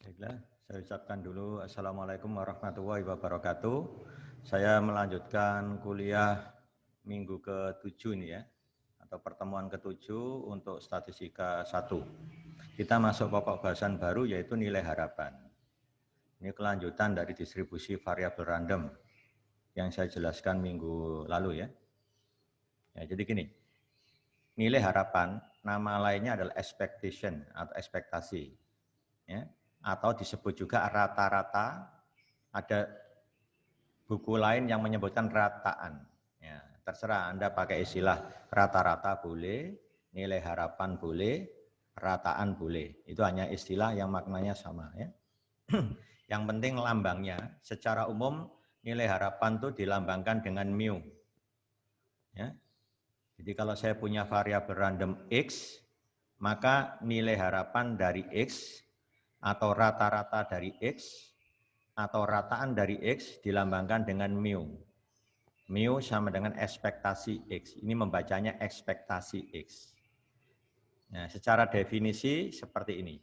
Baiklah, saya ucapkan dulu Assalamualaikum warahmatullahi wabarakatuh. Saya melanjutkan kuliah minggu ke-7 ini ya, atau pertemuan ke-7 untuk statistika 1. Kita masuk pokok bahasan baru yaitu nilai harapan. Ini kelanjutan dari distribusi variabel random yang saya jelaskan minggu lalu ya. Jadi gini, nilai harapan nama lainnya adalah expectation atau ekspektasi. Ya, atau disebut juga rata-rata. Ada buku lain yang menyebutkan rataan. Ya, terserah Anda pakai istilah rata-rata boleh, nilai harapan boleh, rataan boleh. Itu hanya istilah yang maknanya sama ya. Yang penting lambangnya, secara umum nilai harapan itu dilambangkan dengan mu. Ya. Jadi kalau saya punya variabel random X, maka nilai harapan dari X atau rata-rata dari X atau rataan dari X dilambangkan dengan mu. Mu sama dengan ekspektasi X. Ini membacanya ekspektasi X. Nah, secara definisi seperti ini.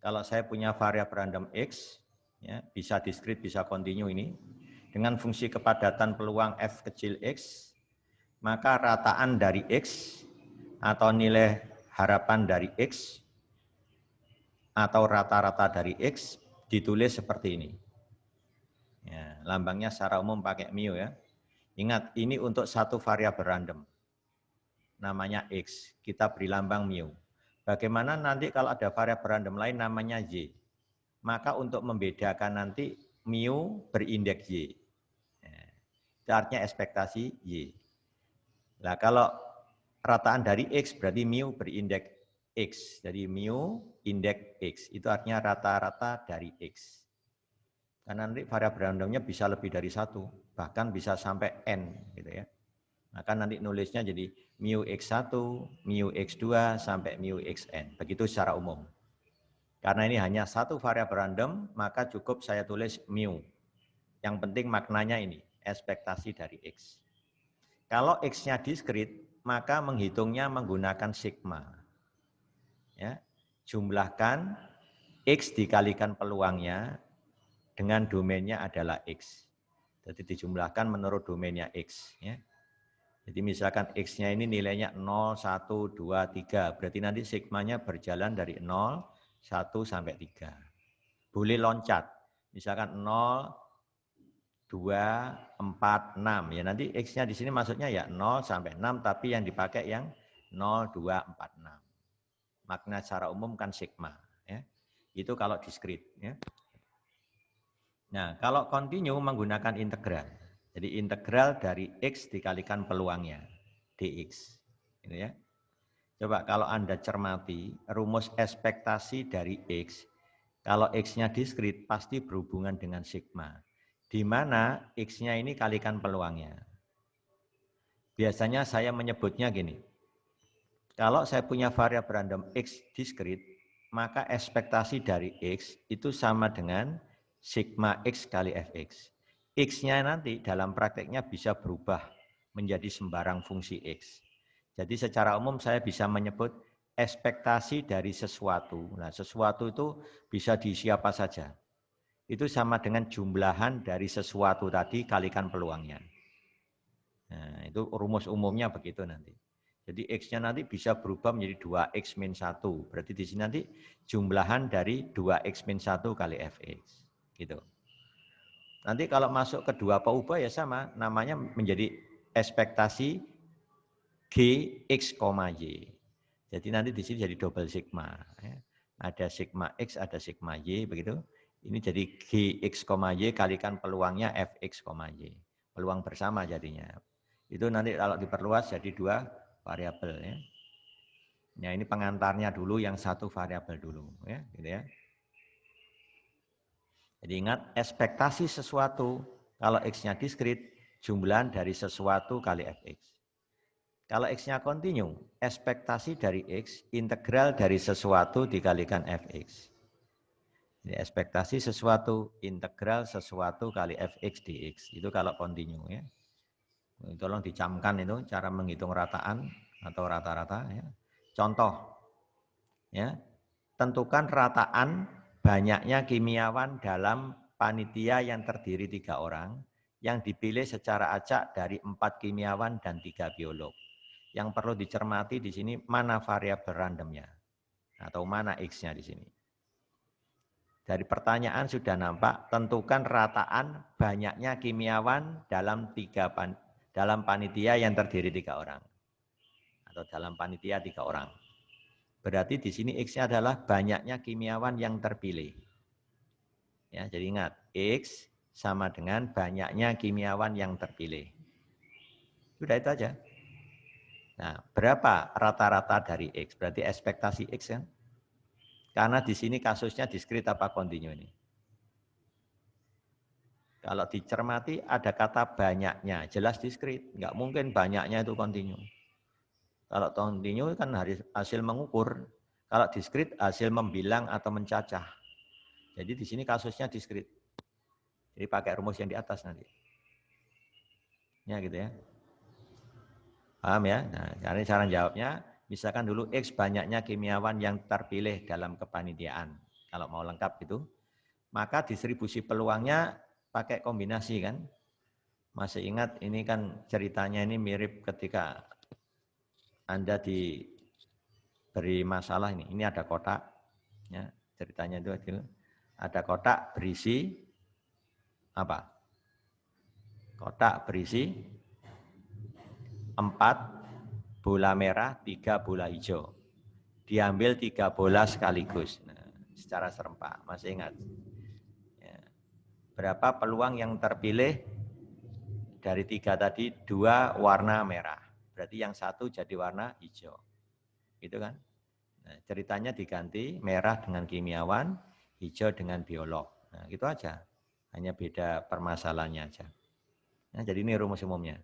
Kalau saya punya variabel random X, ya, bisa diskrit, bisa kontinu ini, dengan fungsi kepadatan peluang F kecil X, maka rataan dari X atau nilai harapan dari X atau rata-rata dari X ditulis seperti ini. Ya, lambangnya secara umum pakai mu ya. Ingat, ini untuk satu variabel random. Namanya X, kita beri lambang mu. Bagaimana nanti kalau ada variabel random lain namanya Y? Maka untuk membedakan nanti mu berindeks Y. Ya, itu artinya ekspektasi Y. Nah, kalau rataan dari X berarti mu berindeks X. Jadi mu indeks X. Itu artinya rata-rata dari X. Karena nanti variabel randomnya bisa lebih dari satu, bahkan bisa sampai N gitu ya. Maka nanti nulisnya jadi mu X1, mu X2, sampai mu XN. Begitu secara umum. Karena ini hanya satu variabel random, maka cukup saya tulis mu. Yang penting maknanya ini, ekspektasi dari X. Kalau X-nya diskrit, maka menghitungnya menggunakan sigma. Ya, jumlahkan X dikalikan peluangnya, dengan domainnya adalah X. Jadi dijumlahkan menurut domainnya X. Ya. Jadi misalkan X-nya ini nilainya 0, 1, 2, 3. Berarti nanti sigmanya berjalan dari 0, 1, sampai 3. Boleh loncat. Misalkan 0, 2, 4, 6. Ya nanti X-nya di sini maksudnya ya 0 sampai 6, tapi yang dipakai yang 0, 2, 4, 6. Makna secara umum kan sigma. Ya. Itu kalau diskrit. Ya. Nah, kalau kontinu menggunakan integral. Jadi integral dari X dikalikan peluangnya, dx. Gitu ya. Coba kalau Anda cermati, rumus ekspektasi dari X, kalau X-nya diskrit pasti berhubungan dengan sigma. Di mana X-nya ini kalikan peluangnya. Biasanya saya menyebutnya gini, kalau saya punya variabel random X diskrit, maka ekspektasi dari X itu sama dengan sigma X kali Fx. X-nya nanti dalam prakteknya bisa berubah menjadi sembarang fungsi X. Jadi secara umum saya bisa menyebut ekspektasi dari sesuatu. Nah, sesuatu itu bisa diisi apa saja. Itu sama dengan jumlahan dari sesuatu tadi kalikan peluangnya. Nah, itu rumus umumnya begitu nanti. Jadi X-nya nanti bisa berubah menjadi 2X min 1. Berarti di sini nanti jumlahan dari 2X min 1 kali Fx. Gitu. Nanti kalau masuk ke dua paubah ya sama, namanya menjadi ekspektasi Gx, Y. Jadi nanti di sini jadi double sigma. Ya. Ada sigma X, ada sigma Y, begitu. Ini jadi Gx, Y kalikan peluangnya Fx, Y. Peluang bersama jadinya. Itu nanti kalau diperluas jadi dua variabel ya. Ya ini pengantarnya dulu yang satu variabel dulu ya, gitu ya. Jadi ingat ekspektasi sesuatu kalau X-nya diskrit jumlahan dari sesuatu kali Fx. Kalau X-nya kontinu, ekspektasi dari X integral dari sesuatu dikalikan Fx. Jadi ekspektasi sesuatu integral sesuatu kali Fx dx. Itu kalau kontinu ya. Tolong dicamkan itu cara menghitung rataan atau rata-rata ya. Contoh ya. Tentukan rataan banyaknya kimiawan dalam panitia yang terdiri 3 orang, yang dipilih secara acak dari 4 kimiawan dan 3 biolog. Yang perlu dicermati di sini mana variabel randomnya atau mana X-nya di sini. Dari pertanyaan sudah nampak, tentukan rataan banyaknya kimiawan dalam panitia yang terdiri 3 orang. Atau dalam panitia 3 orang. Berarti di sini X-nya adalah banyaknya kimiawan yang terpilih. Ya, jadi ingat, X sama dengan banyaknya kimiawan yang terpilih. Sudah itu aja. Nah, berapa rata-rata dari X? Berarti ekspektasi X kan? Karena di sini kasusnya diskrit apa kontinu ini. Kalau dicermati ada kata banyaknya, jelas diskrit. Enggak mungkin banyaknya itu kontinu. Kalau kontinu kan hasil mengukur. Kalau diskrit hasil membilang atau mencacah. Jadi di sini kasusnya diskrit. Jadi pakai rumus yang di atas nanti. Ya gitu ya. Paham ya? Nah, ini cara jawabnya, misalkan dulu X banyaknya kimiawan yang terpilih dalam kepanitiaan. Kalau mau lengkap itu, maka distribusi peluangnya pakai kombinasi kan. Masih ingat ini kan ceritanya ini mirip ketika Anda diberi masalah ini. Ini ada kotak, ya, ceritanya itu ada kotak berisi apa? Kotak berisi 4 bola merah, 3 bola hijau. Diambil 3 bola sekaligus. Nah, secara serempak, masih ingat? Ya. Berapa peluang yang terpilih dari 3 tadi? 2 warna merah. Berarti yang 1 jadi warna hijau. Gitu kan? Nah, ceritanya diganti merah dengan kimiawan, hijau dengan biolog. Nah, gitu aja. Hanya beda permasalahannya aja. Nah, jadi ini rumus umumnya.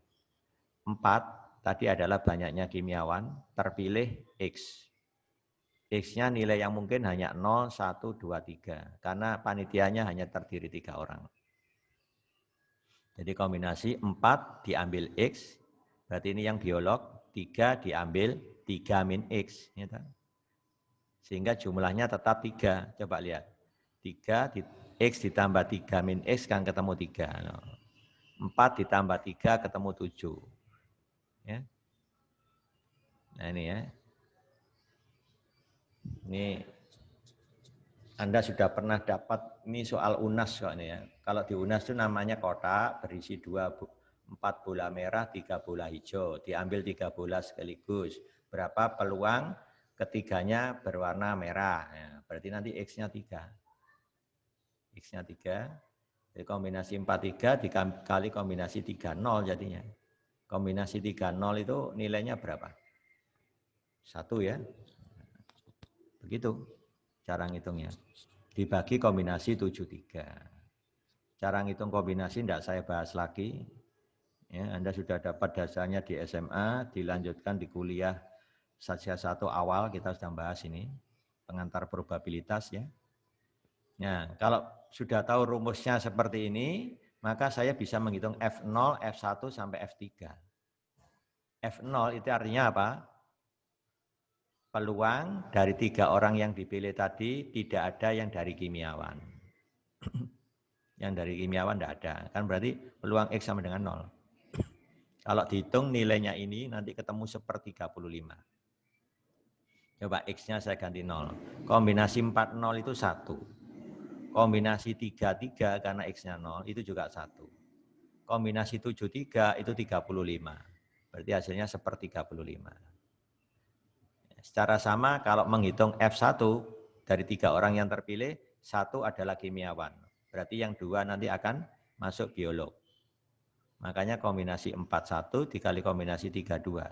4 tadi adalah banyaknya kimiawan, terpilih X. X-nya nilai yang mungkin hanya 0, 1, 2, 3. Karena panitianya hanya terdiri 3 orang. Jadi kombinasi 4 diambil X, berarti ini yang biolog, 3 diambil 3 min X. Sehingga jumlahnya tetap 3. Coba lihat. 3 X ditambah 3 min X kan ketemu 3. 4 ditambah 3 ketemu 7. Ya. Nah ini ya. Ini Anda sudah pernah dapat ini soal UNAS kok ini ya. Kalau di UNAS itu namanya kotak berisi 4 bola merah, 3 bola hijau. Diambil 3 bola sekaligus. Berapa peluang ketiganya berwarna merah. Ya, berarti nanti X-nya 3. X-nya 3. Jadi kombinasi 4, 3 dikali kombinasi 3, 0 jadinya. Kombinasi 3, 0 itu nilainya berapa? 1 ya. Begitu cara ngitungnya. Dibagi kombinasi 7, 3. Cara ngitung kombinasi tidak saya bahas lagi. Ya, Anda sudah dapat dasarnya di SMA, dilanjutkan di kuliah Satsia 1 awal, kita sudah bahas ini. Pengantar probabilitas ya. Nah, kalau sudah tahu rumusnya seperti ini, maka saya bisa menghitung F0, F1 sampai F3. F0 itu artinya apa? Peluang dari 3 orang yang dipilih tadi tidak ada yang dari kimiawan. Yang dari kimiawan tidak ada. Kan berarti peluang X sama dengan 0. Kalau dihitung nilainya ini nanti ketemu 1/35. Coba X-nya saya ganti 0. Kombinasi 4, 0 itu 1. Kombinasi 3, 3 karena X-nya 0 itu juga 1. Kombinasi 7, 3 itu 35. Berarti hasilnya 1/35. Secara sama kalau menghitung F1 dari 3 orang yang terpilih, 1 adalah kimiawan. Berarti yang 2 nanti akan masuk biolog. Makanya kombinasi 41 dikali kombinasi 32.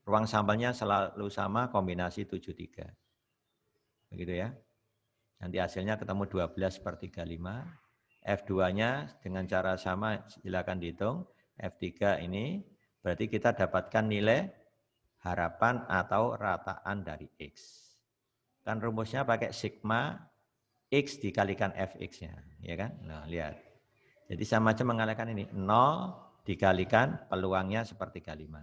Ruang sampelnya selalu sama kombinasi 73. Begitu ya. Nanti hasilnya ketemu 12/35. F2-nya dengan cara sama silakan dihitung. F3 ini berarti kita dapatkan nilai harapan atau rataan dari X. Kan rumusnya pakai sigma X dikalikan Fx-nya. Ya kan? Nah, lihat. Jadi sama aja mengalihkan ini. 0 dikalikan peluangnya 1/35.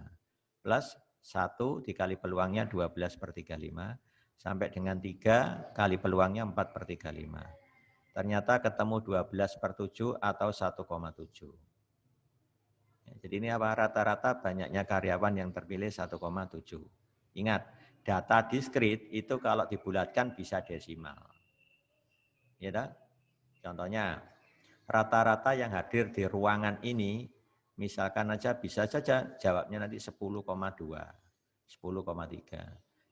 Plus 1 dikali peluangnya 12/35. sampai dengan 3 kali peluangnya 4/35. Ternyata ketemu 12/7 atau 1,7. Jadi ini apa? Rata-rata banyaknya karyawan yang terpilih 1,7. Ingat, data diskrit itu kalau dibulatkan bisa desimal. Ya tak? Contohnya, rata-rata yang hadir di ruangan ini, misalkan aja bisa saja jawabnya nanti 10,2, 10,3.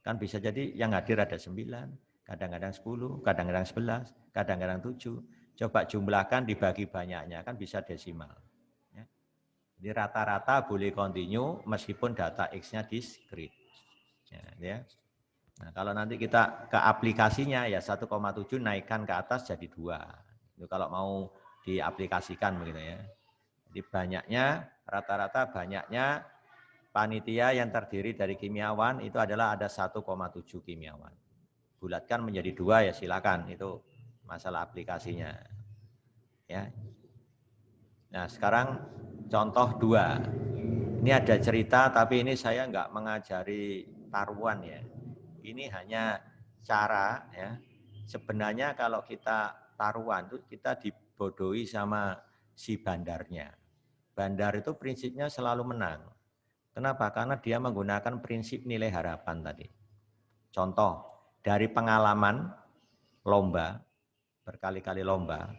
Kan bisa jadi yang hadir ada 9, kadang-kadang 10, kadang-kadang 11, kadang-kadang 7. Coba jumlahkan dibagi banyaknya, kan bisa desimal. Ya. Jadi rata-rata boleh kontinu meskipun data X-nya diskrit. Ya. Nah, kalau nanti kita ke aplikasinya ya 1,7 naikkan ke atas jadi 2. Itu kalau mau diaplikasikan begitu ya. Jadi banyaknya, rata-rata banyaknya panitia yang terdiri dari kimiawan itu adalah ada 1,7 kimiawan. Bulatkan menjadi 2 ya silakan, itu masalah aplikasinya. Ya. Nah sekarang contoh 2. Ini ada cerita tapi ini saya nggak mengajari taruhan ya. Ini hanya cara ya. Sebenarnya kalau kita taruhan itu kita dibodohi sama si bandarnya. Bandar itu prinsipnya selalu menang. Kenapa? Karena dia menggunakan prinsip nilai harapan tadi. Contoh, dari pengalaman lomba, berkali-kali lomba,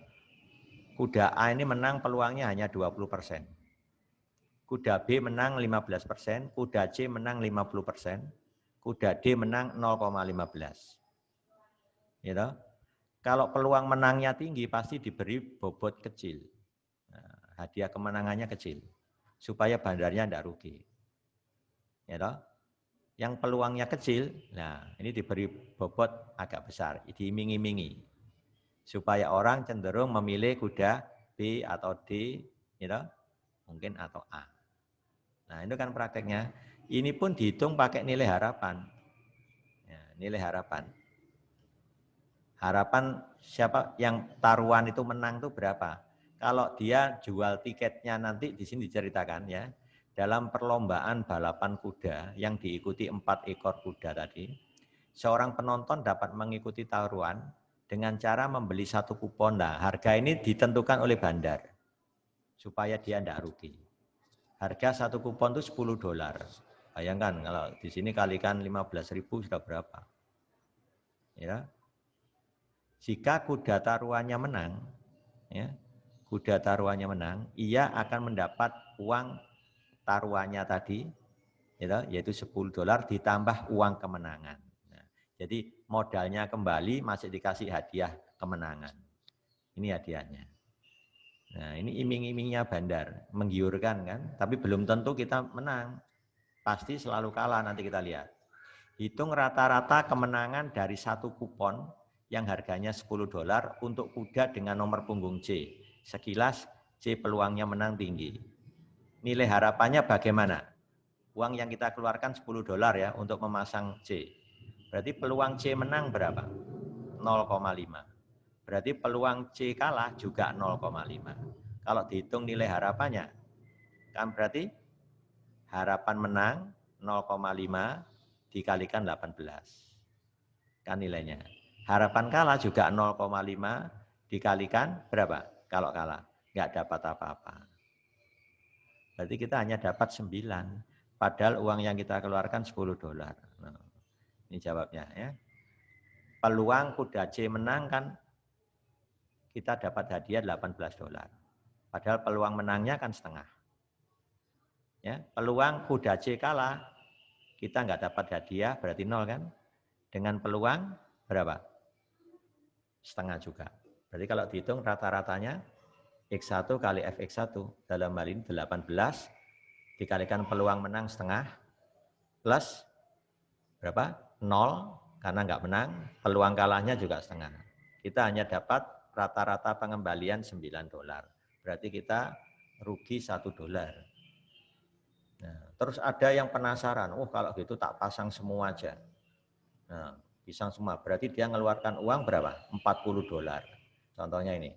kuda A ini menang peluangnya hanya 20%. Kuda B menang 15%, kuda C menang 50%, kuda D menang 0,15. Gitu. Kalau peluang menangnya tinggi pasti diberi bobot kecil. Nah, hadiah kemenangannya kecil supaya bandarnya tidak rugi. Gitu. Yang peluangnya kecil, nah ini diberi bobot agak besar, diiming-imingi supaya orang cenderung memilih kuda B atau D, gitu, mungkin atau A. Nah itu kan prakteknya. Ini pun dihitung pakai nilai harapan. Ya, nilai harapan. Harapan siapa yang taruhan itu menang itu berapa? Kalau dia jual tiketnya nanti di sini diceritakan ya. Dalam perlombaan balapan kuda yang diikuti 4 ekor kuda tadi, seorang penonton dapat mengikuti taruhan dengan cara membeli 1 kupon. Nah, harga ini ditentukan oleh bandar supaya dia tidak rugi. Harga 1 kupon itu $10. Bayangkan kalau di sini kalikan 15.000 sudah berapa? Ya. Jika kuda taruhannya menang, ya, kuda taruhannya menang, ia akan mendapat uang taruhannya tadi, yaitu $10 ditambah uang kemenangan. Nah, jadi modalnya kembali masih dikasih hadiah kemenangan. Ini hadiahnya. Nah, ini iming-imingnya bandar, menggiurkan kan, tapi belum tentu kita menang. Pasti selalu kalah, nanti kita lihat. Hitung rata-rata kemenangan dari 1 kupon yang harganya $10 untuk kuda dengan nomor punggung C. Sekilas C peluangnya menang tinggi. Nilai harapannya bagaimana? Uang yang kita keluarkan $10 ya untuk memasang C. Berarti peluang C menang berapa? 0,5. Berarti peluang C kalah juga 0,5. Kalau dihitung nilai harapannya, kan berarti harapan menang 0,5 dikalikan 18. Kan nilainya. Harapan kalah juga 0,5 dikalikan berapa? Kalau kalah, nggak dapat apa-apa. Berarti kita hanya dapat 9. Padahal uang yang kita keluarkan $10. Nah, ini jawabnya ya. Peluang kuda C menang kan kita dapat hadiah $18. Padahal peluang menangnya kan setengah. Ya, peluang kuda C kalah, kita nggak dapat hadiah, berarti 0 kan? Dengan peluang berapa? Setengah juga. Berarti kalau dihitung rata-ratanya X1 kali Fx1, dalam hal ini 18, dikalikan peluang menang setengah, plus berapa? 0, karena nggak menang, peluang kalahnya juga setengah. Kita hanya dapat rata-rata pengembalian $9. Berarti kita rugi $1. Nah, terus ada yang penasaran, kalau gitu tak pasang semua aja. Nah, pisang semua, berarti dia mengeluarkan uang berapa? $40. Contohnya ini.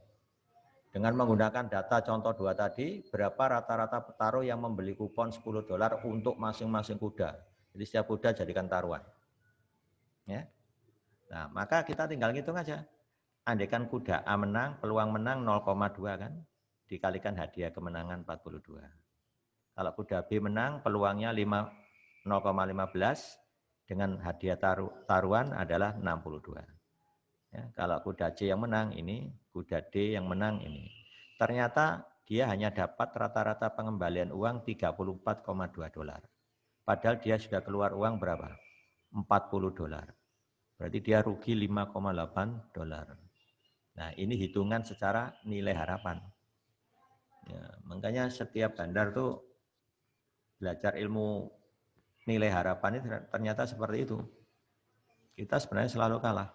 Dengan menggunakan data contoh 2 tadi, berapa rata-rata petaruh yang membeli kupon $10 untuk masing-masing kuda. Jadi setiap kuda jadikan taruhan. Ya. Nah, maka kita tinggal ngitung aja. Andaikan kuda A menang, peluang menang 0,2 kan, dikalikan hadiah kemenangan 42. Kalau kuda B menang, peluangnya 0,15 dengan hadiah taruhan adalah 62. Ya, kalau kuda C yang menang ini, kuda D yang menang ini. Ternyata dia hanya dapat rata-rata pengembalian uang 34,2 dolar. Padahal dia sudah keluar uang berapa? 40 dolar. Berarti dia rugi 5,8 dolar. Nah, ini hitungan secara nilai harapan. Ya, makanya setiap bandar tuh belajar ilmu nilai harapan ini ternyata seperti itu. Kita sebenarnya selalu kalah.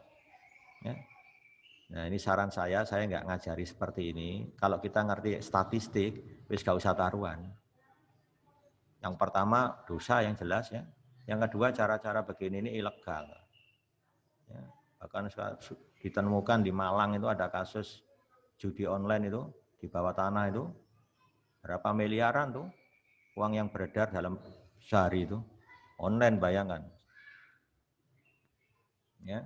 Ya. Nah, ini saran saya nggak ngajari seperti ini. Kalau kita ngerti statistik, wis gak usah taruhan. Yang pertama dosa yang jelas ya. Yang kedua cara-cara begini ini ilegal. Ya, bahkan ditemukan di Malang itu ada kasus judi online itu di bawah tanah itu berapa miliaran tuh uang yang beredar dalam sehari itu online, bayangkan. Ya,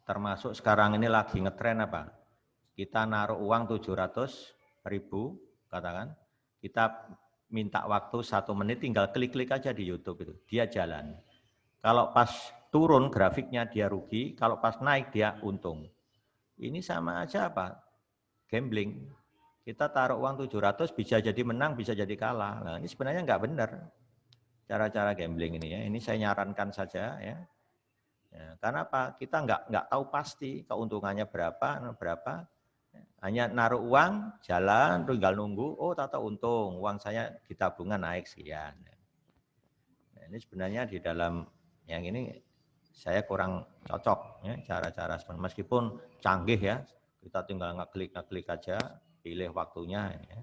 termasuk sekarang ini lagi ngetren apa? Kita naruh uang 700.000 katakan, kita minta waktu 1 menit, tinggal klik-klik aja di YouTube itu, dia jalan. Kalau pas turun grafiknya dia rugi, kalau pas naik dia untung. Ini sama aja apa? Gambling. Kita taruh uang 700 bisa jadi menang, bisa jadi kalah. Nah, ini sebenarnya nggak benar cara-cara gambling ini ya. Ini saya nyarankan saja ya. Ya, karena apa? Kita nggak tahu pasti keuntungannya berapa. Hanya naruh uang, jalan, tinggal nunggu. Oh, tahu untung, uang saya di tabungan naik sekian. Nah, ini sebenarnya di dalam yang ini saya kurang cocok ya cara-cara meskipun canggih ya. Kita tinggal ngeklik aja, pilih waktunya ya.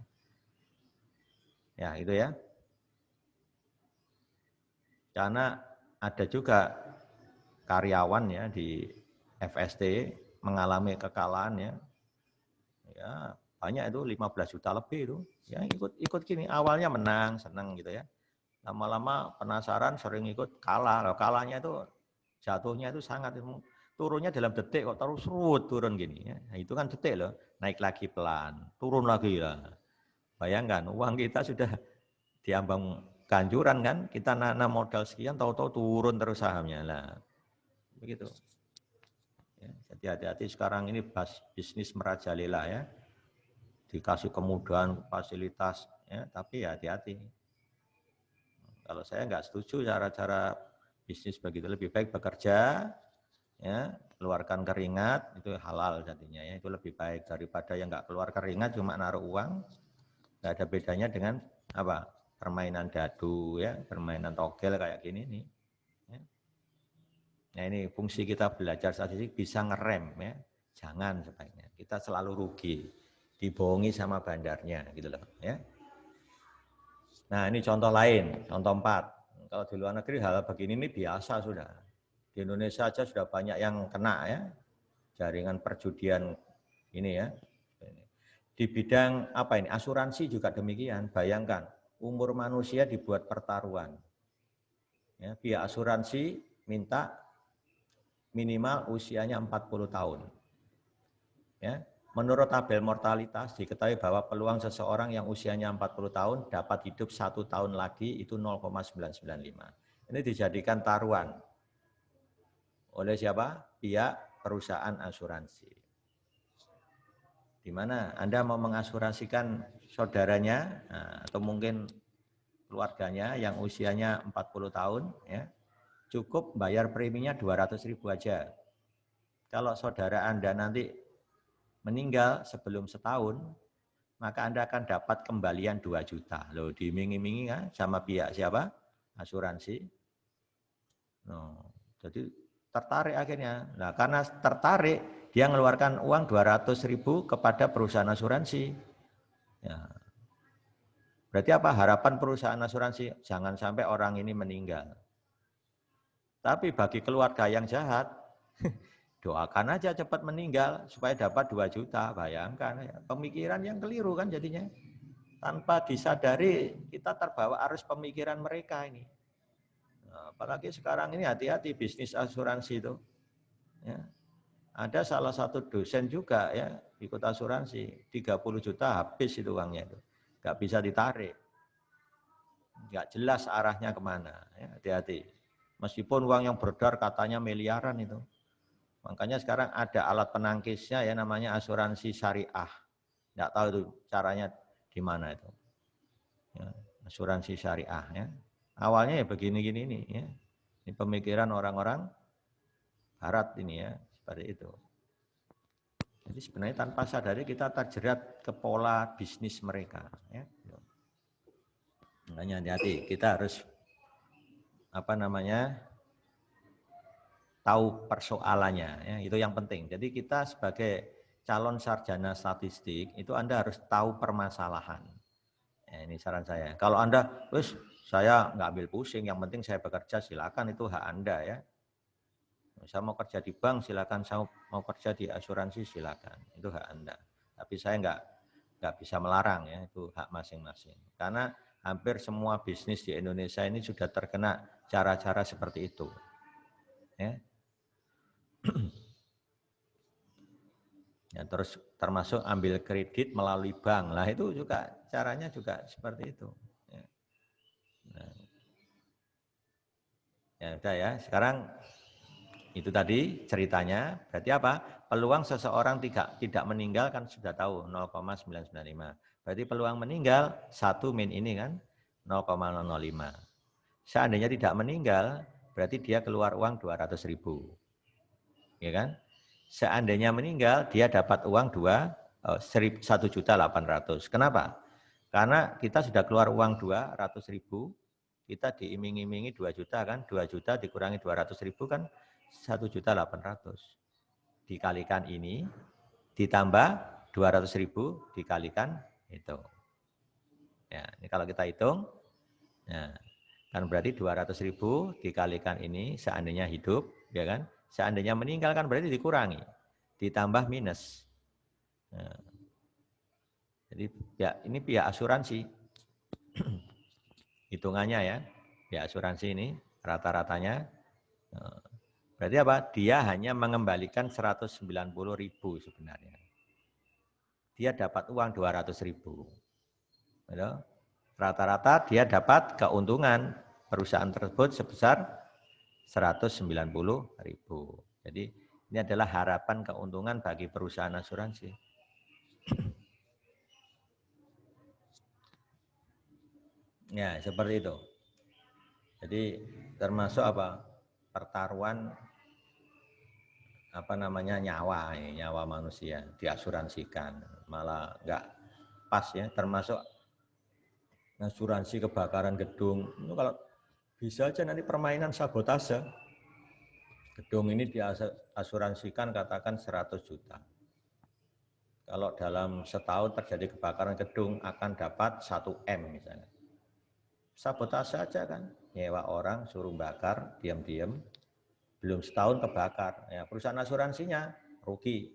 Ya, itu ya. Karena ada juga karyawan ya di FST mengalami kekalahan ya. Ya, banyak itu 15 juta lebih itu. Ya, ikut gini, awalnya menang, senang gitu ya. Lama-lama penasaran, sering ikut kalah. Kalau kalahnya itu jatuhnya itu sangat turunnya dalam detik kok terus turun gini ya. Nah, itu kan detik loh, naik lagi pelan, turun lagi lah. Bayangkan uang kita sudah diambang ganjuran kan, kita nanam modal sekian tahu-tahu turun terus sahamnya lah. Begitu. Ya, jadi hati-hati sekarang ini bisnis merajalela ya. Dikasih kemudahan, fasilitas ya, tapi ya hati-hati. Kalau saya nggak setuju cara-cara bisnis begitu, lebih baik bekerja ya, keluarkan keringat itu halal jadinya ya, itu lebih baik daripada yang nggak keluar keringat cuma naruh uang. Nggak ada bedanya dengan apa? Permainan dadu ya, permainan togel kayak gini nih. Ya. Nah, ini fungsi kita belajar statistik bisa ngerem ya. Jangan sebaiknya. Kita selalu rugi. Dibohongi sama bandarnya gitu loh ya. Nah, ini contoh lain, contoh 4. Kalau di luar negeri hal begini ini biasa sudah. Di Indonesia aja sudah banyak yang kena ya. Jaringan perjudian ini ya. Di bidang apa ini? Asuransi juga demikian. Bayangkan, umur manusia dibuat pertaruhan. Ya, pihak asuransi minta minimal usianya 40 tahun. Ya, menurut tabel mortalitas diketahui bahwa peluang seseorang yang usianya 40 tahun dapat hidup 1 tahun lagi itu 0,995. Ini dijadikan taruhan oleh siapa? Pihak perusahaan asuransi. Di mana Anda mau mengasuransikan saudaranya atau mungkin keluarganya yang usianya 40 tahun ya, cukup bayar preminya 200.000 aja. Kalau saudara Anda nanti meninggal sebelum setahun, maka Anda akan dapat kembalian 2 juta. Loh, diiming-imingi kan sama pihak siapa? Asuransi. No, jadi tertarik akhirnya. Nah, karena tertarik, dia mengeluarkan uang 200.000 kepada perusahaan asuransi. Ya. Berarti apa? Harapan perusahaan asuransi, jangan sampai orang ini meninggal. Tapi bagi keluarga yang jahat, doakan aja cepat meninggal supaya dapat 2 juta. Bayangkan, ya. Pemikiran yang keliru kan jadinya. Tanpa disadari kita terbawa arus pemikiran mereka ini. Nah, apalagi sekarang ini hati-hati bisnis asuransi itu. Ya. Ada salah satu dosen juga ya ikut asuransi, 30 juta habis itu uangnya itu. Nggak bisa ditarik. Nggak jelas arahnya kemana. Ya, hati-hati. Meskipun uang yang beredar katanya miliaran itu. Makanya sekarang ada alat penangkisnya ya namanya asuransi syariah. Nggak tahu itu caranya gimana itu. Ya, asuransi syariah ya. Awalnya ya begini-gini nih ya. Ini pemikiran orang-orang barat ini ya, seperti itu. Jadi sebenarnya tanpa sadari kita terjerat ke pola bisnis mereka. Ya. Makanya hati-hati, kita harus tahu persoalannya. Ya. Itu yang penting. Jadi kita sebagai calon sarjana statistik itu Anda harus tahu permasalahan. Ya, ini saran saya. Kalau Anda, saya nggak ambil pusing, yang penting saya bekerja, silakan itu hak Anda ya. Saya mau kerja di bank, silakan. Saya mau kerja di asuransi, silakan. Itu hak Anda. Tapi saya nggak bisa melarang ya, itu hak masing-masing. Karena hampir semua bisnis di Indonesia ini sudah terkena cara-cara seperti itu. Ya. Ya, terus termasuk ambil kredit melalui bank. Lah itu juga caranya juga seperti itu. Ya. Nah, ya udah ya. Sekarang itu tadi ceritanya, berarti apa? Peluang seseorang tidak meninggal kan sudah tahu 0,995. Berarti peluang meninggal 1 min ini kan 0,005. Seandainya tidak meninggal, berarti dia keluar uang 200.000. Ya kan? Seandainya meninggal, dia dapat uang 1.800.000. Kenapa? Karena kita sudah keluar uang 200.000, kita diiming-imingi 2 juta kan, 2 juta dikurangi 200.000 kan 1.800.000. Dikalikan ini, ditambah 200.000 dikalikan itu. Ya, ini kalau kita hitung, ya, kan berarti 200.000 dikalikan ini seandainya hidup, ya kan? Seandainya meninggal kan berarti dikurangi, ditambah minus. Ya. Jadi ya, ini pihak asuransi, hitungannya ya, pihak asuransi ini rata-ratanya. Berarti apa? Dia hanya mengembalikan 190.000 sebenarnya. Dia dapat uang 200.000. Rata-rata dia dapat keuntungan perusahaan tersebut sebesar 190.000. Jadi ini adalah harapan keuntungan bagi perusahaan asuransi. Ya, seperti itu. Jadi termasuk apa? Pertaruhan nyawa manusia diasuransikan. Malah enggak pas ya, termasuk asuransi kebakaran gedung. Itu kalau bisa aja nanti permainan sabotase. Gedung ini diasuransikan katakan 100 juta. Kalau dalam setahun terjadi kebakaran gedung akan dapat 1 M misalnya. Sabotase saja kan, nyewa orang suruh bakar diam-diam, belum setahun kebakar. Ya, perusahaan asuransinya rugi.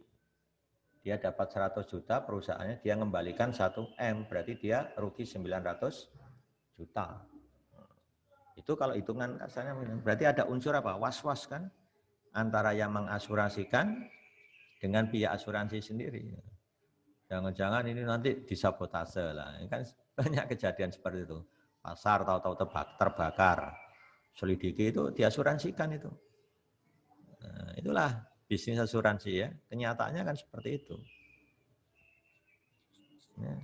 Dia dapat 100 juta, perusahaannya dia ngembalikan 1 M, berarti dia rugi 900 juta. Itu kalau hitungan kasarnya berarti ada unsur apa? Was-was kan antara yang mengasuransikan dengan pihak asuransi sendiri. Jangan-jangan ini nanti disabotase lah. Ini kan banyak kejadian seperti itu. Pasar tahu-tahu terbakar. Selidiki itu diasuransikan itu. Nah, itulah bisnis asuransi ya. Kenyataannya kan seperti itu. Ya.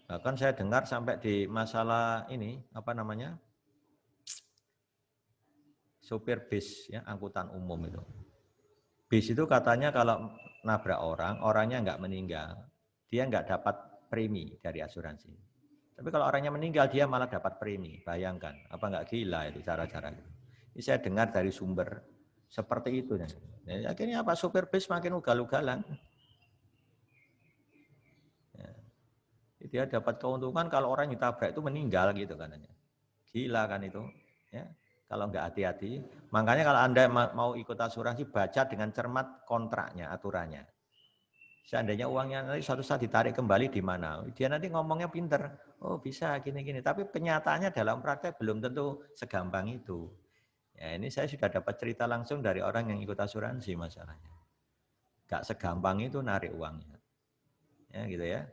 Bahkan saya dengar sampai di masalah ini, sopir bis, ya, angkutan umum itu. Bis itu katanya kalau nabrak orang, orangnya nggak meninggal, dia nggak dapat premi dari asuransi. Tapi kalau orangnya meninggal, dia malah dapat premi. Bayangkan, apa nggak gila itu cara-cara itu. Ini saya dengar dari sumber seperti itu. Ya, akhirnya apa? Sopir bis makin ugal-ugalan. Ya. Dia dapat keuntungan kalau orang ditabrak itu meninggal gitu katanya. Gila kan itu. Ya. Kalau nggak hati-hati. Makanya kalau Anda mau ikut asuransi, baca dengan cermat kontraknya, aturannya. Seandainya uangnya nanti suatu saat ditarik kembali di mana? Dia nanti ngomongnya pinter. Oh bisa gini-gini. Tapi kenyataannya dalam praktek belum tentu segampang itu. Ya, ini saya sudah dapat cerita langsung dari orang yang ikut asuransi masalahnya. Gak segampang itu narik uangnya. Ya gitu ya.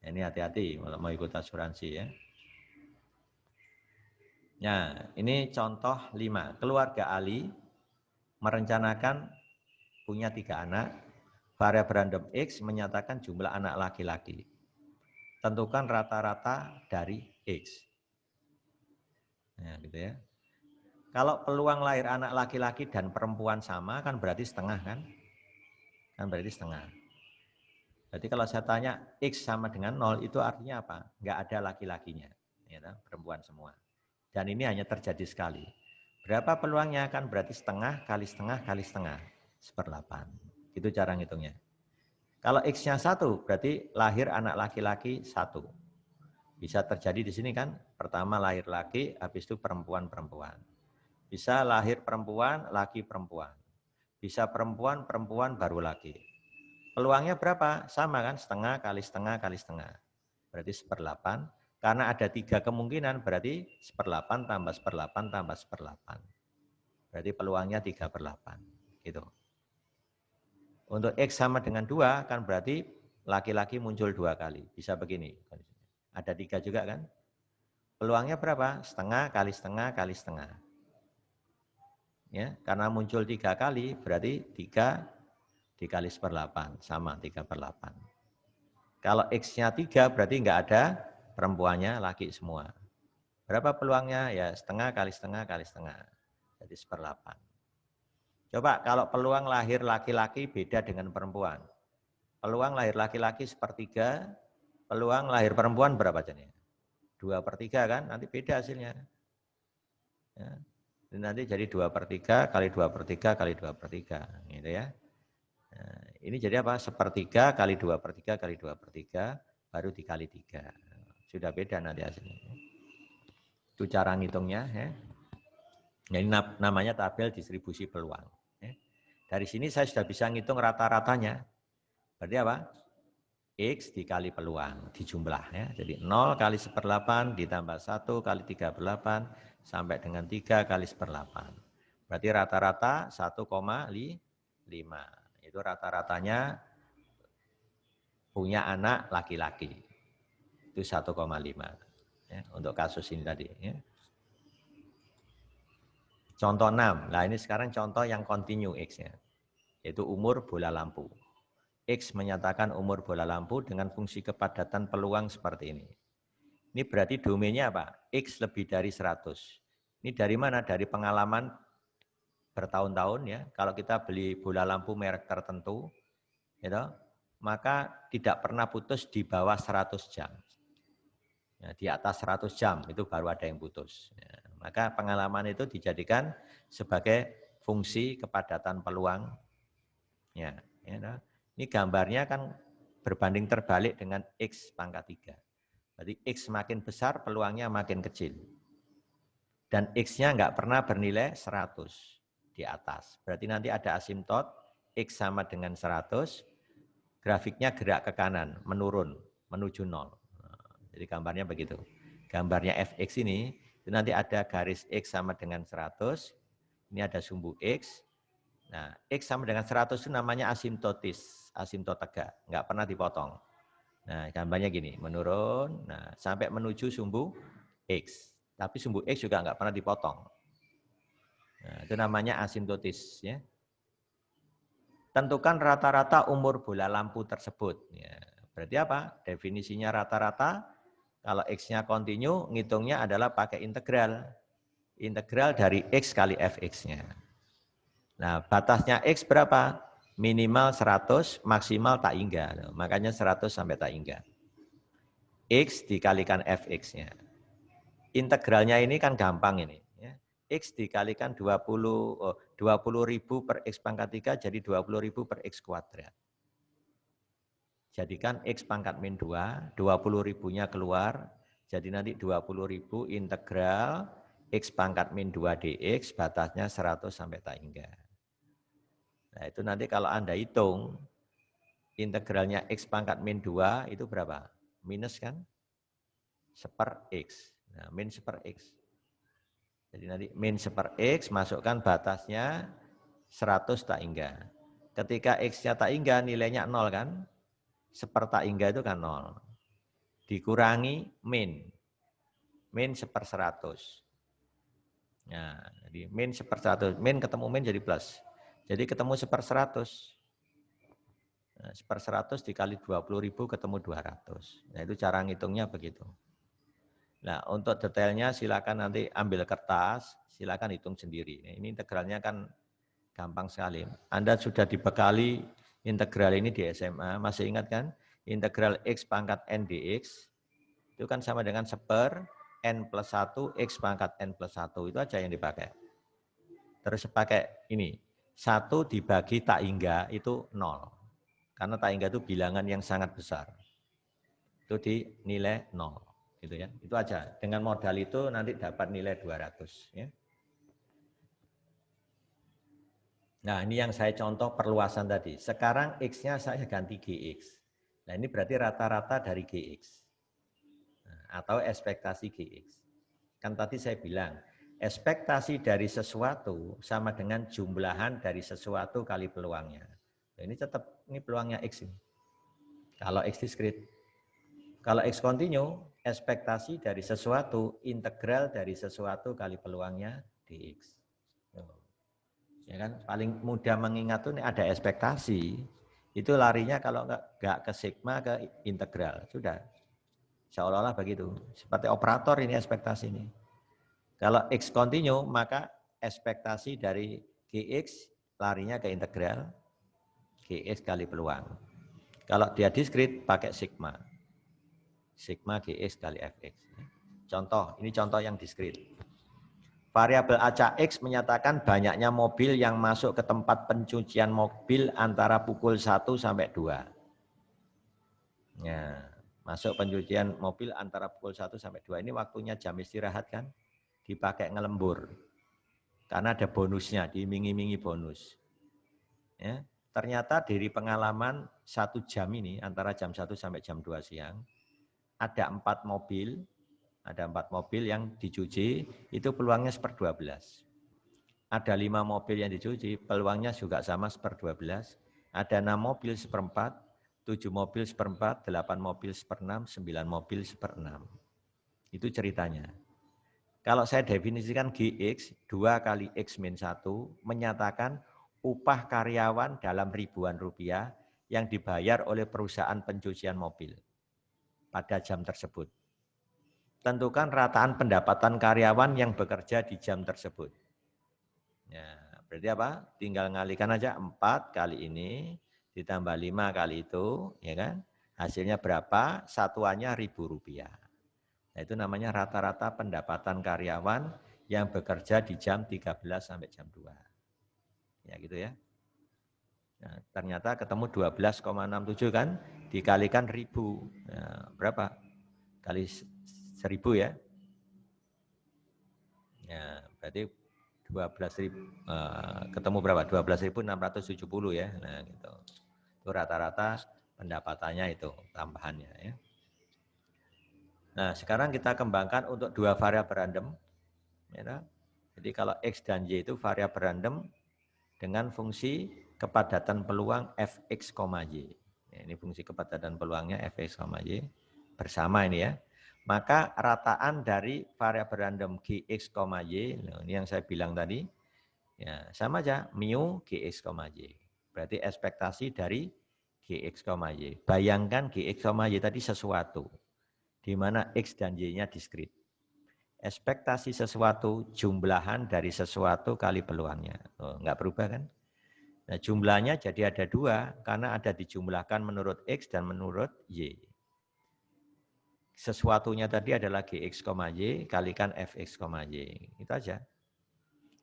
Ini hati-hati kalau mau ikut asuransi ya. Nah, ini contoh 5. Keluarga Ali merencanakan punya 3 anak. Variabel random X menyatakan jumlah anak laki-laki. Tentukan rata-rata dari X. Nah, gitu ya. Kalau peluang lahir anak laki-laki dan perempuan sama kan berarti setengah kan? Kan berarti setengah. Jadi kalau saya tanya X sama dengan 0 itu artinya apa? Enggak ada laki-lakinya. Ya, perempuan semua. Dan ini hanya terjadi sekali. Berapa peluangnya? Kan berarti setengah kali setengah kali setengah. 1/8. Itu cara ngitungnya. Kalau X-nya 1 berarti lahir anak laki-laki 1. Bisa terjadi di sini kan, pertama lahir laki, habis itu perempuan-perempuan. Bisa lahir perempuan, laki perempuan. Bisa perempuan, perempuan baru laki. Peluangnya berapa? Sama kan, setengah kali setengah kali setengah. Berarti 1/8. Karena ada 3 kemungkinan, berarti 1/8 tambah 1/8 tambah 1/8. Berarti peluangnya 3/8. Gitu. Untuk X sama dengan 2, kan berarti laki-laki muncul 2 kali. Bisa begini. Ada 3 juga kan? Peluangnya berapa? Setengah kali setengah kali setengah. Ya, karena muncul 3 kali, berarti 3 dikali 1/8, sama 3/8. Kalau X-nya 3, berarti enggak ada perempuannya, laki semua. Berapa peluangnya? Ya setengah kali setengah kali setengah. Jadi 1/8. Coba kalau peluang lahir laki-laki beda dengan perempuan. Peluang lahir laki-laki 1/3, peluang lahir perempuan berapa jadinya? 2/3 kan? Nanti beda hasilnya. Ya. Nanti jadi 2/3 kali 2/3 kali 2/3. Gitu ya. Nah, ini jadi apa? 1/3 kali 2/3 kali 2/3 baru dikali 3. Sudah beda nanti hasilnya. Itu cara ngitungnya. Ya. Ini namanya tabel distribusi peluang. Ya. Dari sini saya sudah bisa ngitung rata-ratanya. Berarti apa? X dikali peluang, dijumlah. Ya. Jadi 0 kali 1/8 ditambah 1 kali 3/8 sampai dengan 3 kali 1/8. Berarti rata-rata 1,5. Itu rata-ratanya punya anak laki-laki. Itu 1,5. Ya, untuk kasus ini tadi. Ya. Contoh 6. Nah ini sekarang contoh yang continue X-nya. Yaitu umur bola lampu. X menyatakan umur bola lampu dengan fungsi kepadatan peluang seperti ini. Ini berarti domainnya apa? X lebih dari 100. Ini dari mana? Dari pengalaman bertahun-tahun ya. Kalau kita beli bola lampu merek tertentu, gitu, maka tidak pernah putus di bawah 100 jam. Ya, di atas 100 jam itu baru ada yang putus. Ya, maka pengalaman itu dijadikan sebagai fungsi kepadatan peluang. Ya, ya, ini gambarnya kan berbanding terbalik dengan X pangkat 3. Berarti X makin besar, peluangnya makin kecil. Dan X-nya nggak pernah bernilai 100 di atas. Berarti nanti ada asimtot, X sama dengan 100, grafiknya gerak ke kanan, menurun, menuju 0. Jadi gambarnya begitu. Gambarnya fx ini, itu nanti ada garis x sama dengan 100, ini ada sumbu x. Nah, x sama dengan 100 itu namanya asimtotis, asimtot tegak, nggak pernah dipotong. Nah, gambarnya gini, menurun, nah sampai menuju sumbu x. Tapi sumbu x juga nggak pernah dipotong. Nah, itu namanya asimtotis. Ya. Tentukan rata-rata umur bola lampu tersebut. Ya, berarti apa? Definisinya rata-rata. Kalau X-nya kontinu, ngitungnya adalah pakai integral. Integral dari X kali Fx-nya. Nah, batasnya X berapa? Minimal 100, maksimal tak hingga. Makanya 100 sampai tak hingga. X dikalikan Fx-nya. Integralnya ini kan gampang ini. Ya. X dikalikan 20.000 per X pangkat 3, jadi 20.000 per X kuadrat. Jadikan X pangkat min 2, 20.000-nya keluar, jadi nanti 20.000 integral X pangkat min 2 dx, batasnya 100 sampai tak hingga. Nah itu nanti kalau Anda hitung, integralnya X pangkat min 2 itu berapa? Minus kan? 1/X. Nah min 1/X. Jadi nanti min 1/x, masukkan batasnya 100 tak hingga. Ketika x-nya tak hingga, nilainya 0 kan? 1 tak hingga itu kan 0. Dikurangi min 1/100. Nah, jadi min 1/100. Min ketemu min jadi plus. Jadi ketemu 1/100. Nah, 1/100 dikali 20.000 ketemu 200. Nah, itu cara ngitungnya begitu. Nah, untuk detailnya silakan nanti ambil kertas, silakan hitung sendiri. Nah, ini integralnya kan gampang sekali. Anda sudah dibekali integral ini di SMA, masih ingat kan? Integral x pangkat n dx, itu kan sama dengan 1/n plus 1 x pangkat n plus 1, itu aja yang dipakai. Terus pakai ini, 1 dibagi tak hingga itu 0. Karena tak hingga itu bilangan yang sangat besar. Itu dinilai 0. Gitu ya. Itu aja. Dengan modal itu nanti dapat nilai 200. Ya. Nah ini yang saya contoh perluasan tadi. Sekarang X-nya saya ganti GX. Nah ini berarti rata-rata dari GX. Nah, atau ekspektasi GX. Kan tadi saya bilang, ekspektasi dari sesuatu sama dengan jumlahan dari sesuatu kali peluangnya. Nah, ini tetap, ini peluangnya X ini. Kalau X discrete. Kalau X continue, ekspektasi dari sesuatu, integral dari sesuatu kali peluangnya dx. Ya kan, paling mudah mengingat tuh ada ekspektasi, itu larinya kalau nggak ke sigma ke integral, sudah. Seolah-olah begitu. Seperti operator ini ekspektasi ini. Kalau X continue, maka ekspektasi dari Gx larinya ke integral, Gx kali peluang. Kalau dia discrete, pakai sigma. Sigma Gx kali Fx. Contoh, ini contoh yang discrete. Variabel acak X menyatakan banyaknya mobil yang masuk ke tempat pencucian mobil antara pukul 1 sampai 2. Ya, masuk pencucian mobil antara pukul 1 sampai 2. Ini waktunya jam istirahat kan? Dipakai ngelembur. Karena ada bonusnya, diiming-imingi bonus. Ya, ternyata dari pengalaman 1 jam ini, antara jam 1 sampai jam 2 siang, ada 4 mobil yang dicuci, itu peluangnya 1/12. Ada 5 mobil yang dicuci, peluangnya juga sama 1/12. Ada 6 mobil 1/4, 7 mobil 1/4, 8 mobil 1/6, 9 mobil 1/6. Itu ceritanya. Kalau saya definisikan GX, 2 kali X min 1, menyatakan upah karyawan dalam ribuan rupiah yang dibayar oleh perusahaan pencucian mobil pada jam tersebut. Tentukan rataan pendapatan karyawan yang bekerja di jam tersebut. Ya, berarti apa? Tinggal ngalikan aja 4 kali ini, ditambah 5 kali itu, ya kan? Hasilnya berapa? Satuannya Rp1.000. Nah, itu namanya rata-rata pendapatan karyawan yang bekerja di jam 13 sampai jam 2. Ya gitu ya. Nah, ternyata ketemu 12,67 kan? Dikalikan 1.000. Nah, berapa? Kali 1.000 ya. Ya, berarti 12.000 ketemu berapa? 12.670 ya. Nah, gitu. Itu rata-rata pendapatannya itu tambahannya ya. Nah, sekarang kita kembangkan untuk 2 variabel random. Ya, jadi kalau X dan Y itu variabel random dengan fungsi kepadatan peluang Fx, Y. Ya, ini fungsi kepadatan peluangnya Fx, Y bersama ini ya. Maka rataan dari variabel random Gx, Y, nah ini yang saya bilang tadi, ya sama aja, mu Gx, Y. Berarti ekspektasi dari Gx, Y. Bayangkan Gx, Y tadi sesuatu, di mana X dan Y-nya discrete. Ekspektasi sesuatu, jumlahan dari sesuatu kali peluangnya. Oh, enggak berubah kan? Nah, jumlahnya jadi ada 2, karena ada dijumlahkan menurut X dan menurut Y. Sesuatunya tadi adalah Gx, Y, kalikan Fx, Y. Itu aja.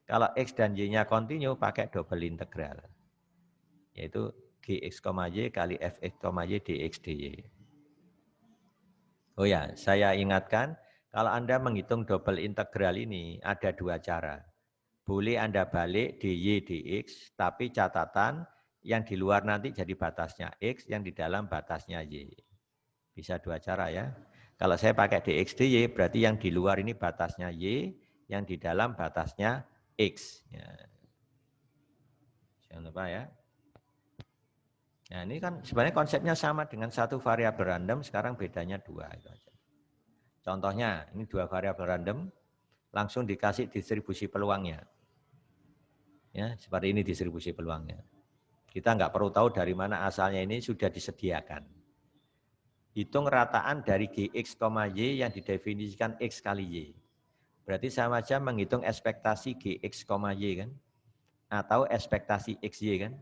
Kalau X dan Y-nya continue, pakai double integral. Yaitu Gx, Y kali Fx, Y dx, dy. Oh ya, saya ingatkan, kalau Anda menghitung double integral ini, ada 2 cara. Boleh Anda balik dy, dx, tapi catatan yang di luar nanti jadi batasnya X, yang di dalam batasnya Y. Bisa 2 cara ya. Kalau saya pakai dx, dy, berarti yang di luar ini batasnya Y, yang di dalam batasnya X. Ya. Jangan lupa ya. Nah ini kan sebenarnya konsepnya sama dengan satu variabel random, sekarang bedanya 2. Itu aja. Contohnya, ini 2 variabel random, langsung dikasih distribusi peluangnya. Ya, seperti ini distribusi peluangnya. Kita nggak perlu tahu dari mana asalnya, ini sudah disediakan. Hitung rataan dari Gx, Y yang didefinisikan X kali Y. Berarti sama aja menghitung ekspektasi Gx, Y kan? Atau ekspektasi XY kan?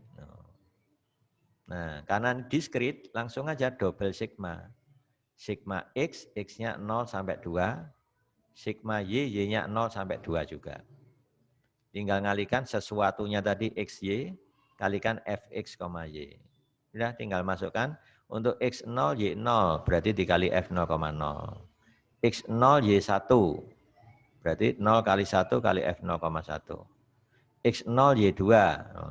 Nah, karena diskrit, langsung aja double sigma. Sigma X, X-nya 0 sampai 2. Sigma Y, Y-nya 0 sampai 2 juga. Tinggal ngalikan sesuatunya tadi XY, kalikan Fx, Y. Sudah, tinggal masukkan. Untuk X0, Y0, berarti dikali F0,0. X0, Y1, berarti 0 kali 1 kali F0,1. X0, Y2,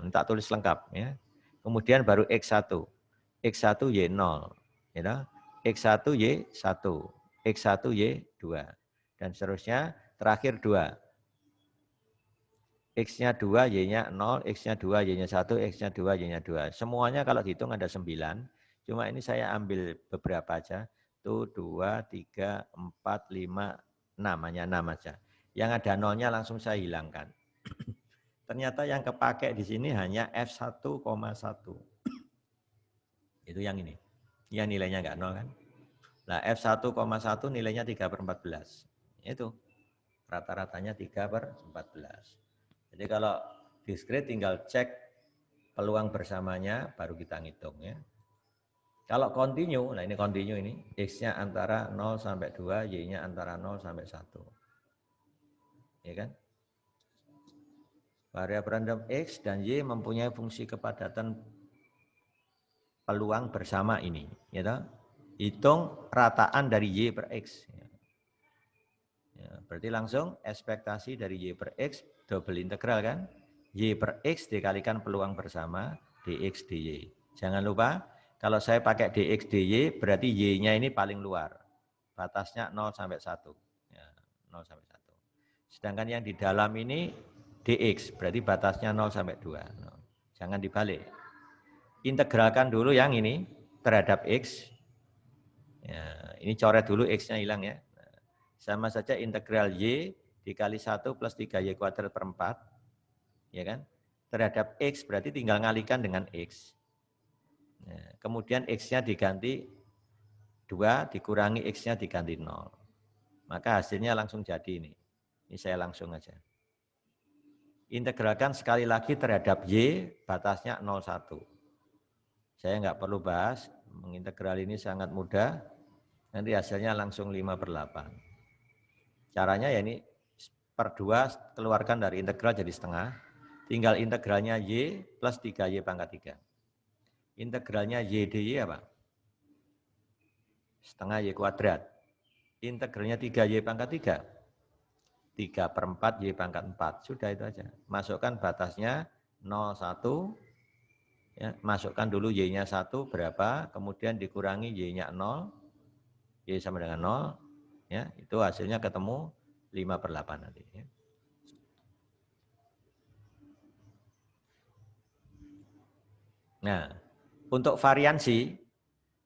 ini tak tulis lengkap. Ya. Kemudian baru X1. X1, Y0. Ya, X1, Y1. X1, Y2. Dan seterusnya, terakhir 2. X-nya 2, Y-nya 0, X-nya 2, Y-nya 1, X-nya 2, Y-nya 2. Semuanya kalau dihitung ada 9. Cuma ini saya ambil beberapa aja. Itu 2, 3, 4, 5, 6. Hanya 6 aja. Yang ada 0-nya langsung saya hilangkan. Ternyata yang kepakai di sini hanya F1,1. Itu yang ini. Yang nilainya enggak 0 kan. Nah F1,1 nilainya 3/14. Itu. Rata-ratanya 3/14. Jadi kalau diskrit tinggal cek peluang bersamanya baru kita ngitung ya. Kalau continue, nah ini continue ini, X-nya antara 0 sampai 2, Y-nya antara 0 sampai 1. Ya kan? Variabel random X dan Y mempunyai fungsi kepadatan peluang bersama ini. Ya toh? Hitung rataan dari Y per X. Ya, berarti langsung ekspektasi dari Y per X double integral kan? Y per X dikalikan peluang bersama dx dy. Jangan lupa kalau saya pakai dx dy berarti Y-nya ini paling luar. Batasnya 0 sampai 1. Ya, 0 sampai 1. Sedangkan yang di dalam ini dx berarti batasnya 0 sampai 2. Jangan dibalik. Integralkan dulu yang ini terhadap X. Ya, ini coret dulu X-nya hilang ya. Sama saja integral Y dikali 1 plus 3Y kuadrat per 4. Ya kan? Terhadap X berarti tinggal ngalikan dengan X. Nah, kemudian X-nya diganti 2, dikurangi X-nya diganti 0. Maka hasilnya langsung jadi ini. Ini saya langsung aja. Integralkan sekali lagi terhadap Y, batasnya 0,1. Saya nggak perlu bahas, mengintegral ini sangat mudah. Nanti hasilnya langsung 5/8. Caranya ya ini per 2 keluarkan dari integral jadi setengah. Tinggal integralnya Y plus 3Y pangkat 3. Integralnya Y dy apa? Setengah Y kuadrat. Integralnya 3Y pangkat 3. 3/4 Y pangkat 4. Sudah itu aja. Masukkan batasnya 0,1. Ya, masukkan dulu Y-nya 1 berapa, kemudian dikurangi Y-nya 0. Y sama dengan 0. Ya, itu hasilnya ketemu 5/8 nanti. Ya. Nah, untuk variansi,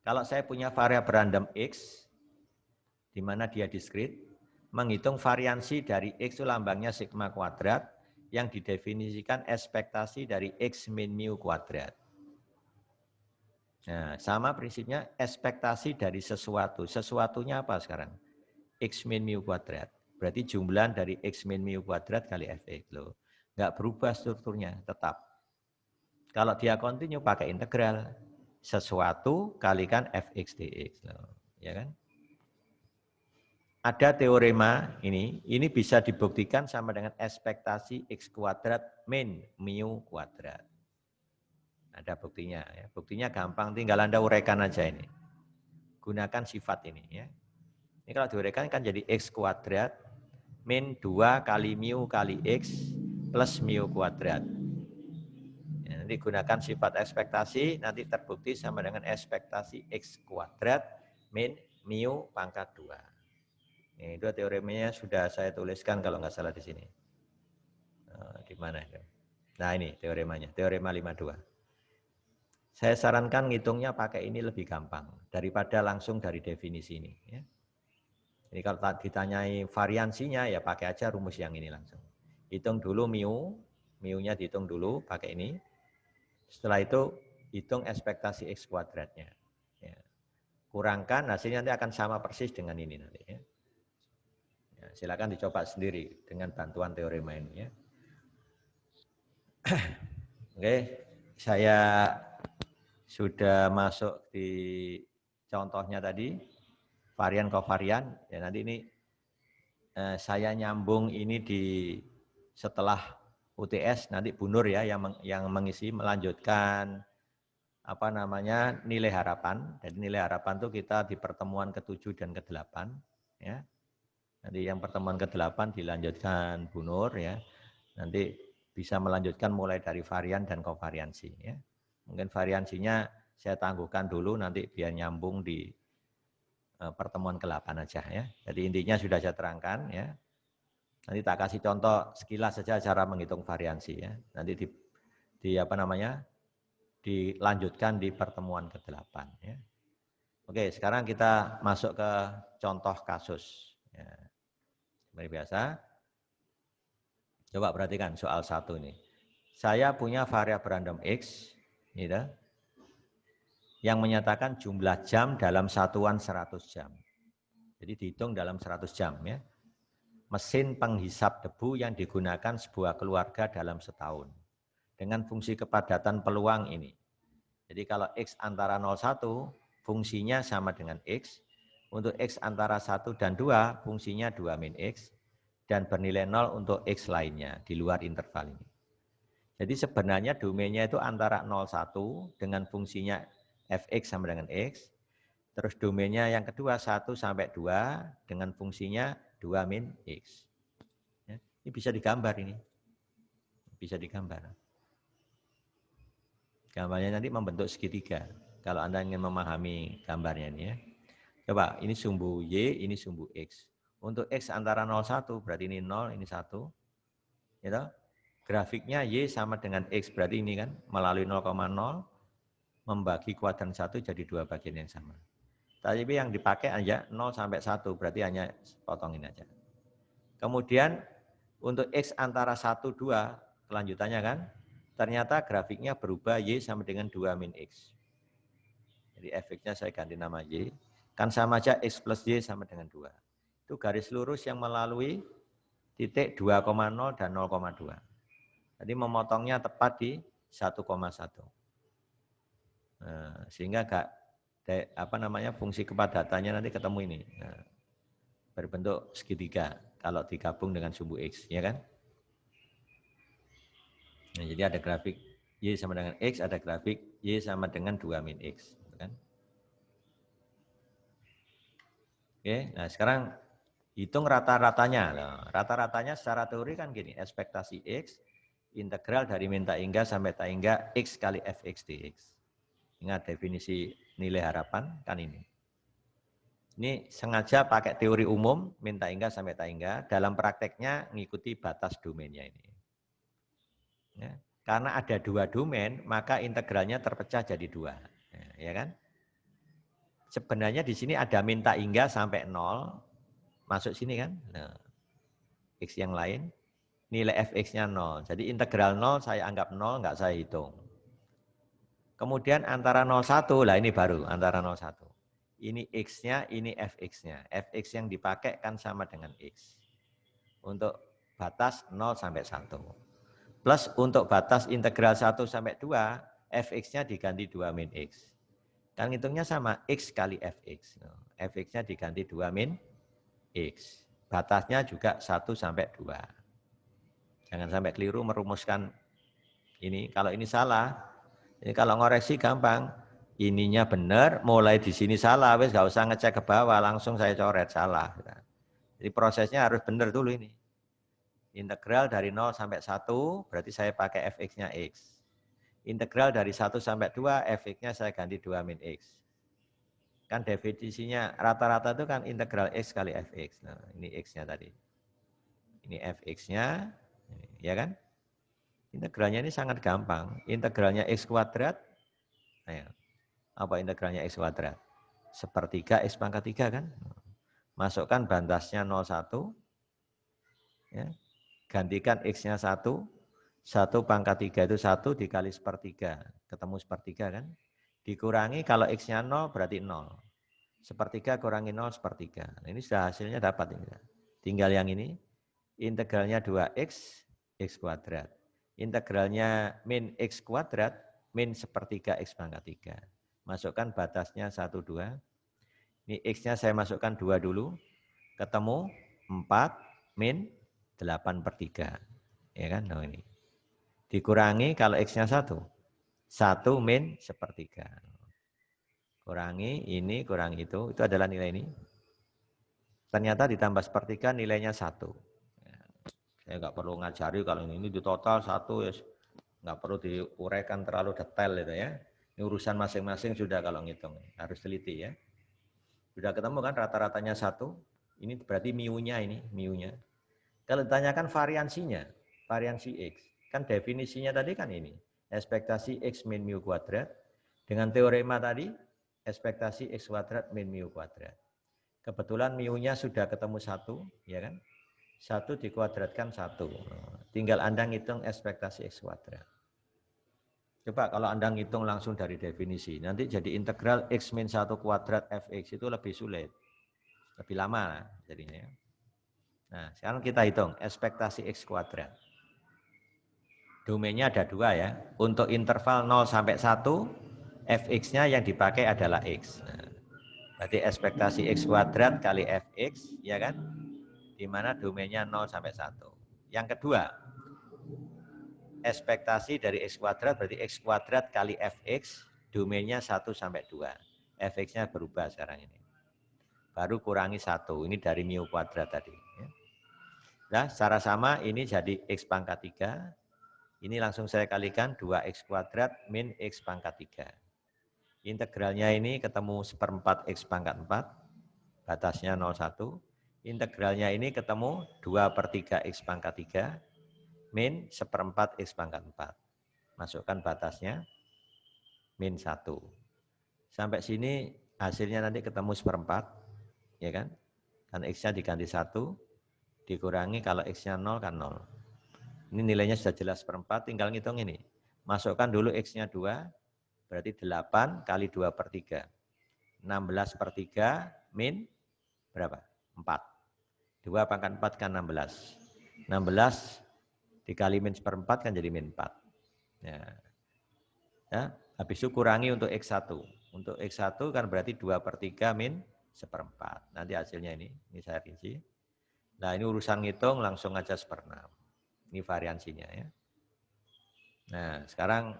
kalau saya punya variabel random X, di mana dia diskrit, menghitung variansi dari X itu lambangnya sigma kuadrat, yang didefinisikan ekspektasi dari X min mu kuadrat. Nah, sama prinsipnya ekspektasi dari sesuatu. Sesuatunya apa sekarang? X min mu kuadrat. Berarti jumlah dari X min mu kuadrat kali Fx. Loh. Nggak berubah strukturnya, tetap. Kalau dia continue pakai integral, sesuatu kalikan Fx dx. Loh. Ya kan? Ada teorema ini bisa dibuktikan sama dengan ekspektasi X kuadrat min mu kuadrat. Ada buktinya. Ya. Buktinya gampang, tinggal Anda uraikan aja ini. Gunakan sifat ini. Ya. Ini kalau diuraikan kan jadi X kuadrat min 2 kali mu kali X plus mu kuadrat. Ya, nanti gunakan sifat ekspektasi, nanti terbukti sama dengan ekspektasi X kuadrat min mu pangkat 2. Itu teoremanya sudah saya tuliskan kalau nggak salah di sini. Di mana itu? Nah ini teoremanya, teorema 52. Saya sarankan ngitungnya pakai ini lebih gampang daripada langsung dari definisi ini. Ya. Jadi kalau ditanyai variansinya ya pakai aja rumus yang ini langsung. Hitung dulu mu-nya dihitung dulu pakai ini. Setelah itu hitung ekspektasi X kuadratnya. Ya. Kurangkan hasilnya nanti akan sama persis dengan ini nanti. Ya. Ya, silakan dicoba sendiri dengan bantuan teorema ini. Ya. Oke, saya sudah masuk di contohnya tadi, varian kovarian. Ya, nanti ini saya nyambung ini di setelah UTS, nanti Bu Nur ya yang mengisi melanjutkan apa namanya nilai harapan. Jadi nilai harapan itu kita di pertemuan ke-7 dan ke-8. Ya. Nanti yang pertemuan ke-8 dilanjutkan Bu Nur ya. Nanti bisa melanjutkan mulai dari varian dan kovariansi. Ya. Mungkin variansinya saya tangguhkan dulu nanti biar nyambung di pertemuan ke-8 aja ya. Jadi intinya sudah saya terangkan ya. Nanti tak kasih contoh sekilas saja cara menghitung variansi ya. Nanti di apa namanya? Dilanjutkan di pertemuan ke-8 ya. Oke, sekarang kita masuk ke contoh kasus. Ya. Seperti biasa. Coba perhatikan soal 1 ini. Saya punya variabel random X, gitu, yang menyatakan jumlah jam dalam satuan 100 jam. Jadi dihitung dalam 100 jam ya. Mesin penghisap debu yang digunakan sebuah keluarga dalam setahun. Dengan fungsi kepadatan peluang ini. Jadi kalau X antara 0,1, fungsinya sama dengan X. Untuk X antara 1 dan 2, fungsinya 2 min X. Dan bernilai 0 untuk X lainnya di luar interval ini. Jadi sebenarnya domainnya itu antara 0,1 dengan fungsinya Fx sama dengan X. Terus domainnya yang kedua 1 sampai 2 dengan fungsinya 2 min X. Ya, ini bisa digambar ini. Bisa digambar. Gambarnya nanti membentuk segitiga. Kalau Anda ingin memahami gambarnya ini ya. Coba ini sumbu Y, ini sumbu X. Untuk X antara 0,1 berarti ini 0, ini 1. Gitu. Grafiknya Y sama dengan X berarti ini kan melalui 0,0 membagi kuadran 1 jadi 2 bagian yang sama. Tapi yang dipakai aja 0 sampai 1 berarti hanya potongin aja. Kemudian untuk X antara 1, 2 kelanjutannya kan ternyata grafiknya berubah Y sama dengan 2 min X. Jadi efeknya saya ganti nama Y. Kan sama aja X plus Y sama dengan 2. Itu garis lurus yang melalui titik 2,0 dan 0,2. Jadi memotongnya tepat di 1,1. Nah, sehingga fungsi kepadatannya nanti ketemu ini. Nah, berbentuk segitiga kalau digabung dengan sumbu X, ya kan? Nah, jadi ada grafik Y sama dengan X, ada grafik Y sama dengan 2 min X. Kan? Oke, nah sekarang hitung rata-ratanya. Nah, rata-ratanya secara teori kan gini, ekspektasi X, integral dari min tak hingga sampai tak hingga X kali Fx dx. Ingat definisi nilai harapan kan ini. Ini sengaja pakai teori umum, min tak hingga sampai tak hingga, dalam prakteknya mengikuti batas domainnya ini. Ya. Karena ada 2 domain, maka integralnya terpecah jadi 2. Ya kan? Sebenarnya di sini ada min tak hingga sampai 0, masuk sini kan? Nah, X yang lain, nilai Fx-nya 0. Jadi integral 0 saya anggap 0, enggak saya hitung. Kemudian antara 0,1, lah ini baru antara 0,1. Ini X-nya, ini Fx-nya. Fx yang dipakai kan sama dengan X. Untuk batas 0 sampai 1. Plus untuk batas integral 1 sampai 2, Fx-nya diganti 2 min X. Kan hitungnya sama, X kali Fx. Fx-nya diganti 2 min X. Batasnya juga 1 sampai 2. Jangan sampai keliru merumuskan ini. Kalau ini salah, ini kalau ngoreksi gampang. Ininya benar, mulai di sini salah, wes gak usah ngecek ke bawah, langsung saya coret salah. Jadi prosesnya harus benar dulu ini. Integral dari 0 sampai 1, berarti saya pakai Fx-nya X. Integral dari 1 sampai 2, Fx-nya saya ganti 2 min X. Kan definisinya rata-rata itu kan integral X kali Fx. Nah, ini X-nya tadi. Ini Fx-nya, ya kan? Integralnya ini sangat gampang. Integralnya X kuadrat, nah, apa integralnya X kuadrat? Sepertiga X pangkat 3 kan? Masukkan bandasnya 0,1, ya. Gantikan X-nya 1, 1 pangkat 3 itu 1 dikali sepertiga, ketemu sepertiga kan? Dikurangi kalau X-nya 0 berarti 0. Sepertiga kurangi 0 sepertiga. Nah, ini sudah hasilnya dapat ini. Tinggal yang ini, integralnya 2X, X kuadrat. Integralnya min X kuadrat, min sepertiga X pangkat 3. Masukkan batasnya 1, 2. Ini X-nya saya masukkan 2 dulu. Ketemu 4 min 8/3. Ya kan? Nah, ini. Dikurangi kalau X-nya 1. 1 min sepertiga. Kurangi ini, kurangi itu adalah nilai ini. Ternyata ditambah sepertiga nilainya 1. Saya nggak perlu ngajari kalau ini di total 1 ya, nggak perlu diuraikan terlalu detail itu ya. Ini urusan masing-masing sudah kalau ngitung, harus teliti ya. Sudah ketemu kan rata-ratanya 1, ini berarti mu-nya ini, mu-nya. Kalau ditanyakan variansinya, variansi X, kan definisinya tadi kan ini, ekspektasi X min mu kuadrat, dengan teorema tadi, ekspektasi X kuadrat min mu kuadrat. Kebetulan mu-nya sudah ketemu 1, ya kan? 1 dikuadratkan 1. Tinggal Anda ngitung ekspektasi X kuadrat. Coba kalau Anda ngitung langsung dari definisi, nanti jadi integral X min 1 kuadrat Fx itu lebih sulit. Lebih lama jadinya. Nah, sekarang kita hitung ekspektasi X kuadrat. Domainnya ada 2 ya. Untuk interval 0 sampai 1, Fx-nya yang dipakai adalah X. Nah, berarti ekspektasi X kuadrat kali Fx, ya kan? Di mana domainnya 0 sampai 1. Yang kedua, ekspektasi dari X kuadrat berarti X kuadrat kali Fx, domainnya 1 sampai 2. Fx-nya berubah sekarang ini. Baru kurangi 1, ini dari mu kuadrat tadi. Nah, secara sama ini jadi X pangkat 3. Ini langsung saya kalikan 2X kuadrat min X pangkat 3. Integralnya ini ketemu seperempat X pangkat 4. Batasnya 0,1. Integralnya ini ketemu 2/3 X pangkat 3 min seperempat X pangkat 4. Masukkan batasnya min 1. Sampai sini hasilnya nanti ketemu seperempat, ya kan? Kan X-nya diganti 1, dikurangi kalau X-nya 0 kan 0. Ini nilainya sudah jelas seperempat, tinggal ngitung ini. Masukkan dulu X-nya 2, berarti 8 kali 2/3. 16/3 min berapa? 4. 2 pangkat 4 kan 16. 16 dikali min seperempat kan jadi min 4. Ya, habis itu kurangi untuk X1. Untuk X1 kan berarti 2/3 min seperempat. Nanti hasilnya ini saya rinci. Nah, ini urusan ngitung langsung aja 1/6. Ini variansinya ya. Nah, sekarang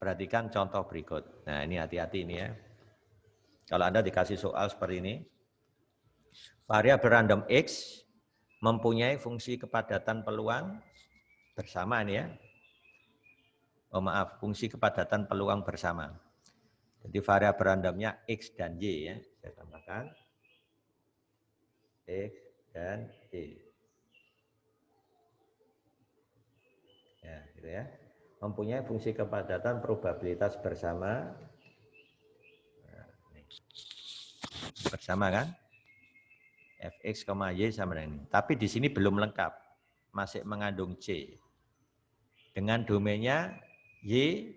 perhatikan contoh berikut. Nah, ini hati-hati ini ya. Kalau Anda dikasih soal seperti ini, variabel random X mempunyai fungsi kepadatan peluang bersama ini ya. Oh maaf, fungsi kepadatan peluang bersama. Jadi variabel randomnya X dan Y ya. Saya tambahkan. X dan Y. Ya, gitu ya. Mempunyai fungsi kepadatan probabilitas bersama. Nah, bersama kan? Fx, Y sama dengan ini. Tapi di sini belum lengkap. Masih mengandung C. Dengan domainnya Y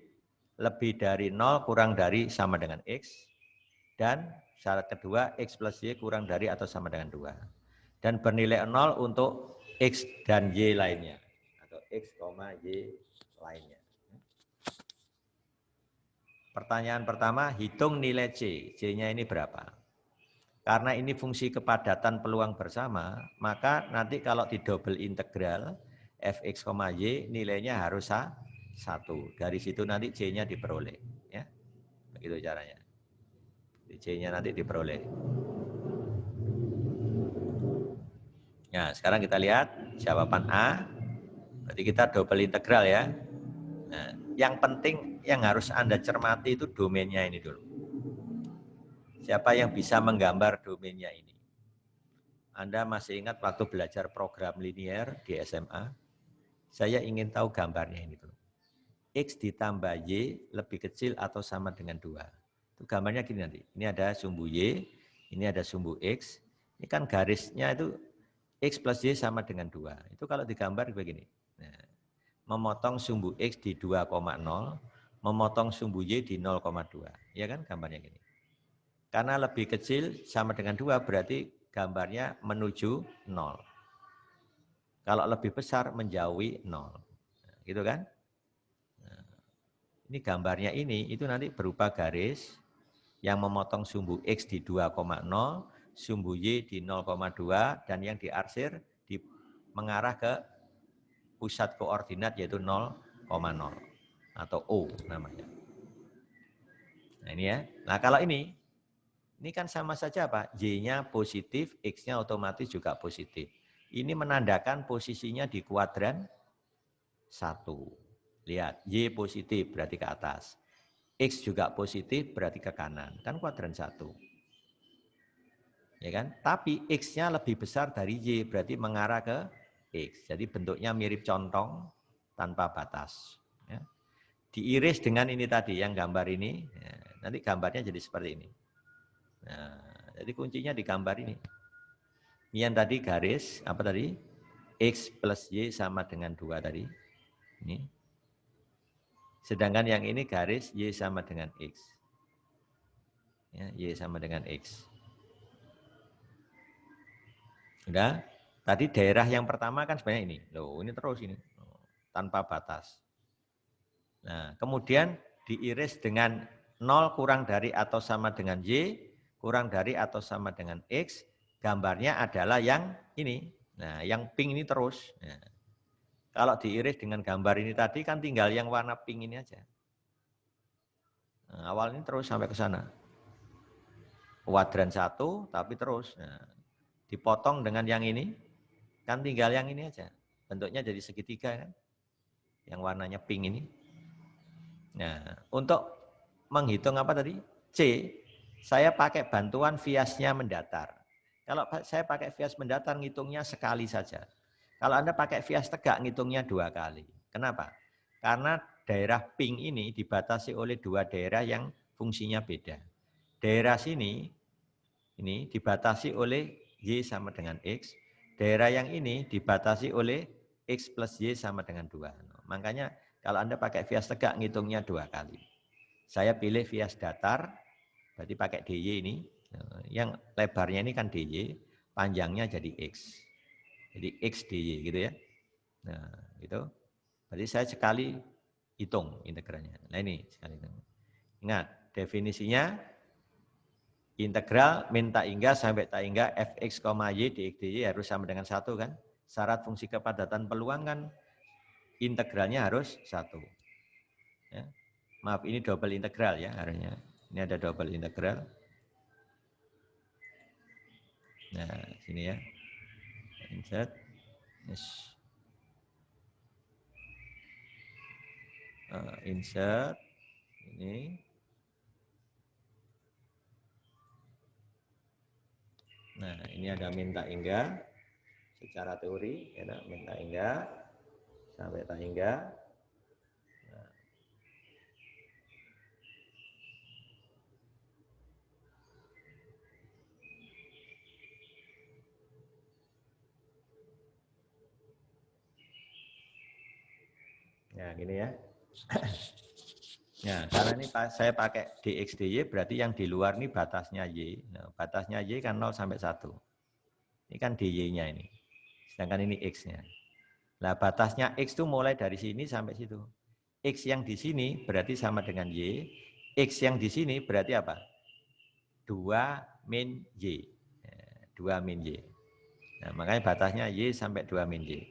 lebih dari 0 kurang dari sama dengan X. Dan syarat kedua X plus Y kurang dari atau sama dengan 2. Dan bernilai 0 untuk X dan Y lainnya. Atau X, Y lainnya. Pertanyaan pertama, hitung nilai C. C-nya ini berapa? Karena ini fungsi kepadatan peluang bersama, maka nanti kalau di double integral Fx, Y nilainya harus 1. Dari situ nanti C-nya diperoleh. Ya. Begitu caranya. C-nya nanti diperoleh. Nah, sekarang kita lihat jawaban A. Berarti kita double integral ya. Nah, yang penting yang harus Anda cermati itu domainnya ini dulu. Siapa yang bisa menggambar domainnya ini? Anda masih ingat waktu belajar program linier di SMA? Saya ingin tahu gambarnya ini tuh. X ditambah Y lebih kecil atau sama dengan 2. Itu gambarnya gini nanti. Ini ada sumbu Y, ini ada sumbu X. Ini kan garisnya itu X plus Y sama dengan 2. Itu kalau digambar begini. Nah, memotong sumbu X di 2,0, memotong sumbu Y di 0,2. Ya kan gambarnya gini. Karena lebih kecil sama dengan 2 berarti gambarnya menuju 0. Kalau lebih besar menjauhi 0. Nah, gitu kan? Nah, ini gambarnya ini itu nanti berupa garis yang memotong sumbu X di 2,0, sumbu Y di 0,2 dan yang diarsir mengarah ke pusat koordinat yaitu 0,0 atau O namanya. Nah ini ya. Nah kalau ini kan sama saja apa? Y-nya positif, X-nya otomatis juga positif. Ini menandakan posisinya di kuadran 1. Lihat, Y positif berarti ke atas. X juga positif berarti ke kanan. Kan kuadran 1. Ya kan? Tapi X-nya lebih besar dari Y berarti mengarah ke X. Jadi bentuknya mirip contong tanpa batas. Ya. Diiris dengan ini tadi yang gambar ini. Ya, nanti gambarnya jadi seperti ini. Nah, jadi kuncinya di gambar ini. Ini yang tadi garis, apa tadi? X plus Y sama dengan 2 tadi. Ini. Sedangkan yang ini garis Y sama dengan X. Ya, Y sama dengan X. Sudah? Tadi daerah yang pertama kan sebenarnya ini. Loh, ini terus ini. Tanpa batas. Nah, kemudian diiris dengan 0 kurang dari atau sama dengan Y, kurang dari atau sama dengan X, gambarnya adalah yang ini. Nah, yang pink ini terus. Nah, kalau diiris dengan gambar ini tadi kan tinggal yang warna pink ini aja. Nah, awal ini terus sampai ke sana. Kuadran 1 tapi terus. Nah, dipotong dengan yang ini, kan tinggal yang ini aja. Bentuknya jadi segitiga kan. Yang warnanya pink ini. Nah, untuk menghitung apa tadi? C, saya pakai bantuan viasnya mendatar. Kalau saya pakai vias mendatar, ngitungnya sekali saja. Kalau Anda pakai vias tegak, ngitungnya 2 kali. Kenapa? Karena daerah pink ini dibatasi oleh 2 daerah yang fungsinya beda. Daerah sini, ini dibatasi oleh Y sama dengan X. Daerah yang ini dibatasi oleh X plus Y sama dengan 2. Makanya kalau Anda pakai vias tegak, ngitungnya 2 kali. Saya pilih vias datar, berarti pakai DY ini. Yang lebarnya ini kan DY, panjangnya jadi X. Jadi X DY gitu ya. Nah, gitu. Berarti saya sekali hitung integralnya. Nah ini sekali hitung. Ingat, definisinya integral min tak hingga sampai tak hingga fx, y dx dy harus sama dengan 1 kan. Syarat fungsi kepadatan peluang kan integralnya harus 1. Ya. Maaf, ini double integral ya harusnya. Ini ada double integral. Nah, sini ya. Insert. Yes. Insert. Ini. Nah, ini ada minta hingga. Secara teori, ya, minta hingga. Sampai tak hingga. Ya, gini ya. Nah, karena ini saya pakai dx dy berarti yang di luar ini batasnya y. Nah, batasnya y kan 0 sampai 1. Ini kan dy-nya ini. Sedangkan ini x-nya. Nah, batasnya x itu mulai dari sini sampai situ. X yang di sini berarti sama dengan y. X yang di sini berarti apa? 2 min y. 2 min y. Nah, makanya batasnya y sampai 2 min y.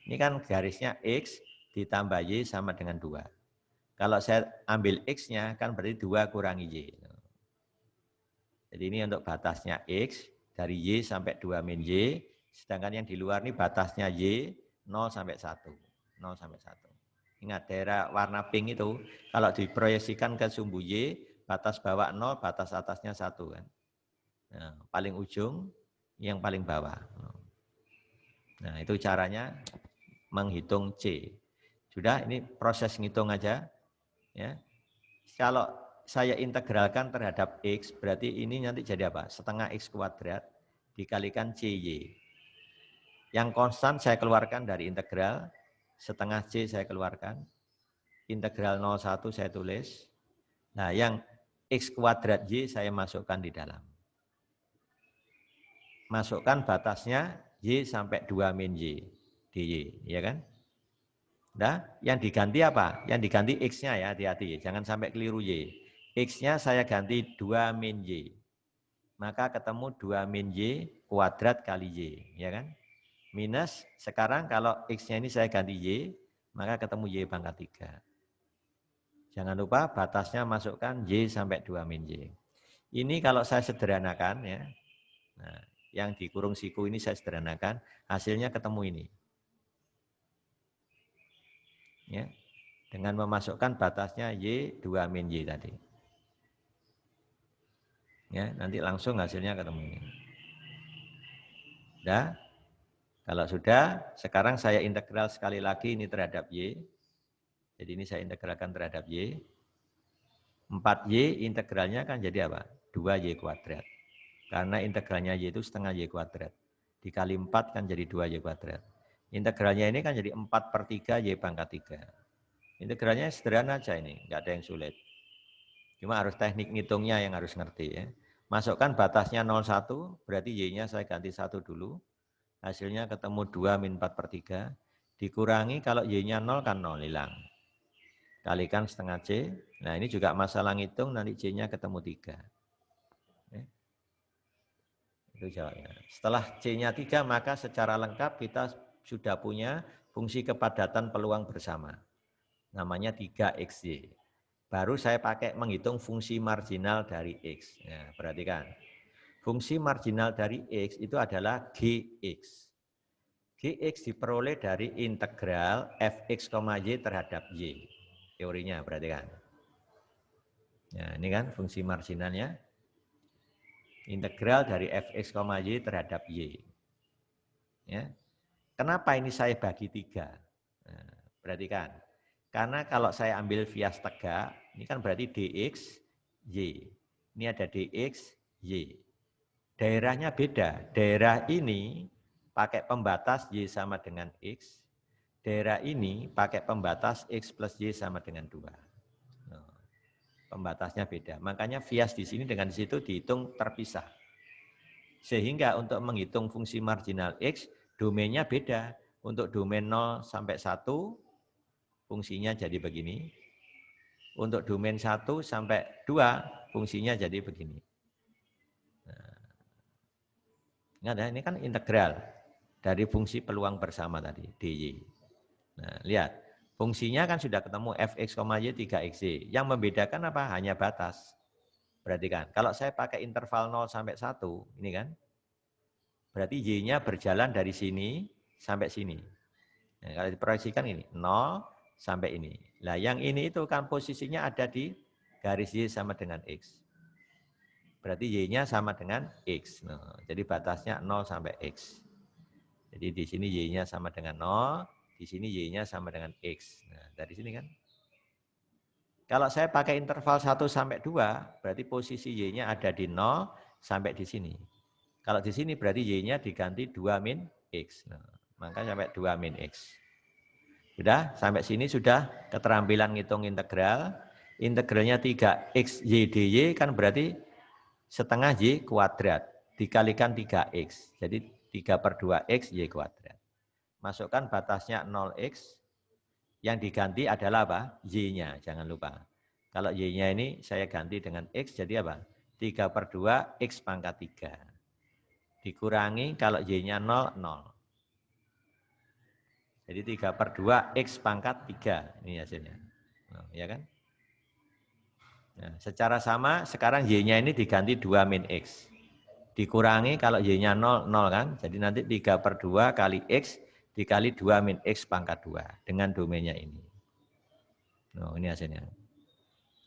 Ini kan garisnya x ditambah y sama dengan 2. Kalau saya ambil x-nya kan berarti 2 kurangi y. Jadi ini untuk batasnya x dari y sampai 2 min y. Sedangkan yang di luar ini batasnya y 0 sampai 1. 0 sampai 1. Ingat daerah warna pink itu kalau diproyeksikan ke sumbu y, batas bawah 0, batas atasnya 1 kan. Nah, paling ujung, yang paling bawah. Nah, itu caranya menghitung C. Sudah, ini proses ngitung aja. Ya. Kalau saya integralkan terhadap X, berarti ini nanti jadi apa? Setengah X kuadrat dikalikan CY. Yang konstan saya keluarkan dari integral, setengah C saya keluarkan, integral 01 saya tulis. Nah, yang X kuadrat Y saya masukkan di dalam. Masukkan batasnya Y sampai 2 min Y, dy, ya kan? Nah, yang diganti apa? Yang diganti X-nya ya, hati-hati, jangan sampai keliru Y. X-nya saya ganti 2 min Y. Maka ketemu 2 min Y kuadrat kali Y, ya kan? Minus, sekarang kalau X-nya ini saya ganti Y, maka ketemu Y pangkat 3. Jangan lupa batasnya masukkan Y sampai 2 min Y. Ini kalau saya sederhanakan ya, nah, yang dikurung siku ini saya sederhanakan, hasilnya ketemu ini. Ya, dengan memasukkan batasnya Y 2 min Y tadi. Ya, nanti langsung hasilnya ketemu ini. Sudah? Kalau sudah, sekarang saya integral sekali lagi ini terhadap Y. Jadi ini saya integralkan terhadap Y. 4Y integralnya kan jadi apa? 2Y kuadrat. Karena integralnya Y itu setengah Y kuadrat. Dikali 4 kan jadi 2Y kuadrat. Integralnya ini kan jadi 4/3 Y pangkat 3. Integralnya sederhana aja ini, nggak ada yang sulit. Cuma harus teknik ngitungnya yang harus ngerti ya. Masukkan batasnya 0,1, berarti Y-nya saya ganti 1 dulu. Hasilnya ketemu 2 min 4/3. Dikurangi kalau Y-nya 0 kan 0, hilang. Kalikan setengah C. Nah ini juga masalah ngitung, nanti C-nya ketemu 3. Itu jawabnya. Setelah C-nya 3, maka secara lengkap kita sudah punya fungsi kepadatan peluang bersama. Namanya 3XY. Baru saya pakai menghitung fungsi marginal dari X. Nah, perhatikan. Fungsi marginal dari X itu adalah Gx. Gx diperoleh dari integral Fx, Y terhadap Y. Teorinya, perhatikan. Nah, ini kan fungsi marginalnya. Integral dari Fx, Y terhadap Y. Ya. Kenapa ini saya bagi 3? Nah, perhatikan. Karena kalau saya ambil bias tegak, ini kan berarti dx, y. Ini ada dx, y. Daerahnya beda. Daerah ini pakai pembatas y sama dengan x. Daerah ini pakai pembatas x plus y sama dengan 2. Nah, pembatasnya beda. Makanya bias di sini dengan di situ dihitung terpisah. Sehingga untuk menghitung fungsi marginal x, domainnya beda. Untuk domain 0 sampai 1, fungsinya jadi begini. Untuk domain 1 sampai 2, fungsinya jadi begini. Nah, ini kan integral dari fungsi peluang bersama tadi, dy. Nah, lihat. Fungsinya kan sudah ketemu fx, y 3xy. Yang membedakan apa? Hanya batas. Perhatikan, kalau saya pakai interval 0 sampai 1, ini kan, berarti y-nya berjalan dari sini sampai sini. Nah, kalau diproyeksikan ini, 0 sampai ini. Nah, yang ini itu kan posisinya ada di garis Y sama dengan X. Berarti Y-nya sama dengan X. Nah, jadi batasnya 0 sampai X. Jadi di sini Y-nya sama dengan 0, di sini Y-nya sama dengan X. Nah, dari sini kan. Kalau saya pakai interval 1 sampai 2, berarti posisi Y-nya ada di 0 sampai di sini. Kalau di sini berarti Y-nya diganti 2 min X. Nah, maka sampai 2 min X. Sudah, sampai sini sudah keterampilan ngitung integral. Integralnya 3x y dy kan berarti setengah y kuadrat dikalikan 3x. Jadi 3/2x y kuadrat. Masukkan batasnya 0x. Yang diganti adalah apa? Y-nya, jangan lupa. Kalau Y-nya ini saya ganti dengan x, jadi apa? 3/2x pangkat 3. Dikurangi kalau Y-nya 0, 0. Jadi 3/2 X pangkat 3. Ini hasilnya. Nah, ya kan? Nah, secara sama sekarang Y-nya ini diganti 2 min X. Dikurangi kalau Y-nya 0, 0 kan? Jadi nanti 3/2 kali X dikali 2 min X pangkat 2. Dengan domainnya ini. Nah, ini hasilnya.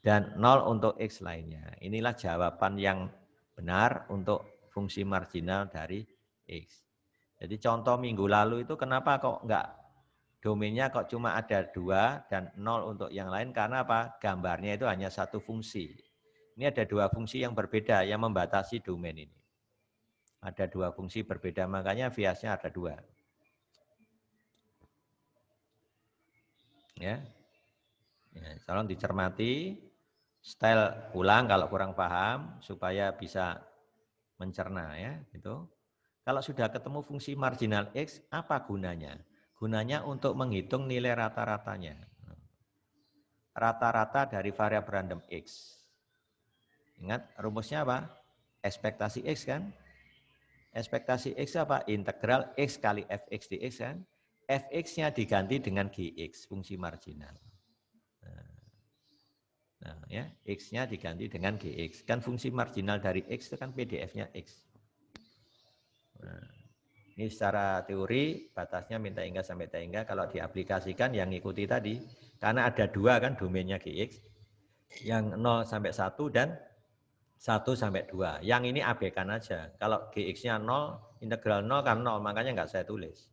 Dan 0 untuk X lainnya. Inilah jawaban yang benar untuk fungsi marginal dari X. Jadi contoh minggu lalu itu kenapa kok enggak domainnya kok cuma ada 2 dan 0 untuk yang lain, karena apa? Gambarnya itu hanya satu fungsi. Ini ada 2 fungsi yang berbeda yang membatasi domain ini. Ada 2 fungsi berbeda, makanya biasnya ada 2. Ya. Ya, tolong dicermati, style ulang kalau kurang paham supaya bisa mencerna ya, gitu. Kalau sudah ketemu fungsi marginal X, apa gunanya? Gunanya untuk menghitung nilai rata-ratanya. Rata-rata dari variabel random X. Ingat rumusnya apa? Ekspektasi X kan? Ekspektasi X apa? Integral X kali Fx dx kan? Fx-nya diganti dengan Gx, fungsi marginal. Nah, ya, X-nya diganti dengan Gx. Kan fungsi marginal dari X itu kan PDF-nya X. Nah, ini secara teori batasnya min hingga sampai T hingga, kalau diaplikasikan yang ngikuti tadi, karena ada 2 kan domainnya Gx, yang 0 sampai 1 dan 1 sampai 2. Yang ini abaikan aja. Kalau Gx-nya 0, integral 0 kan 0, makanya nggak saya tulis.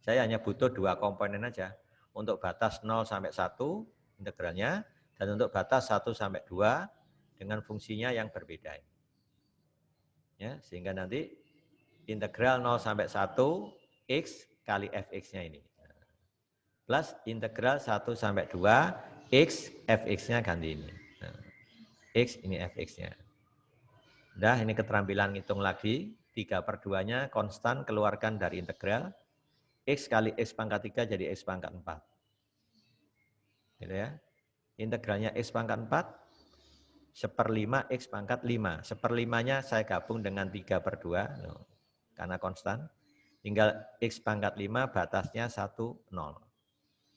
Saya hanya butuh 2 komponen aja. Untuk batas 0 sampai 1 integralnya, dan untuk batas 1 sampai 2 dengan fungsinya yang berbeda. Ya, sehingga nanti integral 0 sampai 1 X kali Fx-nya ini. Plus integral 1 sampai 2 X Fx-nya ganti ini. Nah, X ini Fx-nya. Nah, ini keterampilan ngitung lagi. 3/2-nya konstan keluarkan dari integral. X kali X pangkat 3 jadi X pangkat 4. Gitu ya. Integralnya X pangkat 4, 1/5 X pangkat 5. 1/5-nya saya gabung dengan 3/2, karena konstan. Tinggal X pangkat 5 batasnya 1, 0.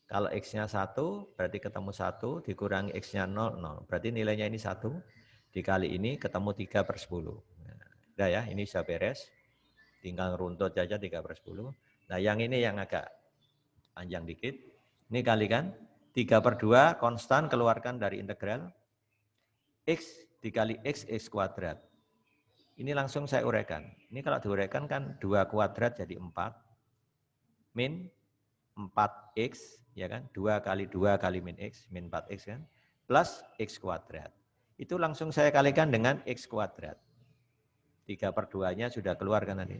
Kalau X-nya 1, berarti ketemu 1, dikurangi X-nya 0, 0. Berarti nilainya ini 1, dikali ini ketemu 3/10. Udah ya, ini sudah beres. Tinggal runtut saja 3/10. Nah, yang ini yang agak panjang dikit. Ini kalikan 3/2 konstan keluarkan dari integral X dikali X kuadrat. Ini langsung saya uraikan. Ini kalau diuraikan kan 2 kuadrat jadi 4. Min 4X, ya kan? 2 kali 2 kali min X, min 4X kan? Plus X kuadrat. Itu langsung saya kalikan dengan X kuadrat. 3/2-nya sudah keluar kan tadi.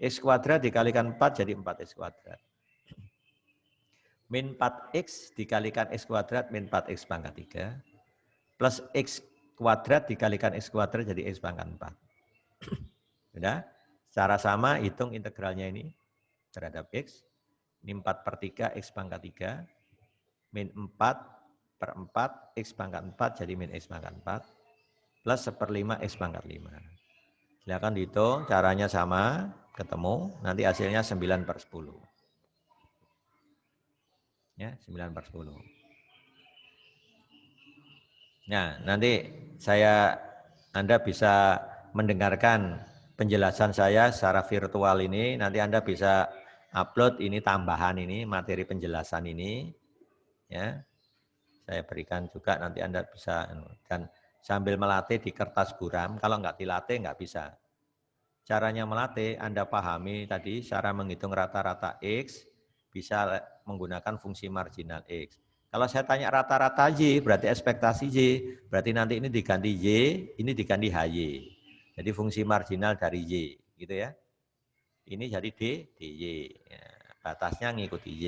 X kuadrat dikalikan 4 jadi 4X kuadrat. Min 4X dikalikan X kuadrat min 4X pangkat 3. Plus X kuadrat dikalikan X kuadrat jadi X pangkat 4. Sudah? Secara sama hitung integralnya ini terhadap X. Ini 4/3 X pangkat 3. Min 4/4 X pangkat 4 jadi min X pangkat 4. Plus 1/5 X pangkat 5. Silakan dihitung, caranya sama, ketemu, nanti hasilnya 9/10. Ya, 9/10. Nah, nanti Anda bisa mendengarkan penjelasan saya secara virtual ini, nanti Anda bisa upload ini tambahan ini, materi penjelasan ini, ya. Saya berikan juga, nanti Anda bisa, dan sambil melatih di kertas buram, kalau nggak dilatih nggak bisa. Caranya melatih, Anda pahami tadi, cara menghitung rata-rata X, bisa menggunakan fungsi marginal X. Kalau saya tanya rata-rata Y, berarti ekspektasi Y, berarti nanti ini diganti Y, ini diganti HY. Jadi fungsi marginal dari Y, gitu ya. Ini jadi DY, ya, batasnya ngikuti Y,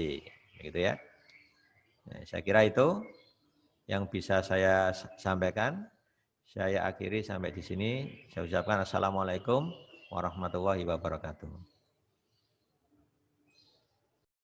gitu ya. Nah, saya kira itu yang bisa saya sampaikan. Saya akhiri sampai di sini. Saya ucapkan Assalamualaikum warahmatullahi wabarakatuh.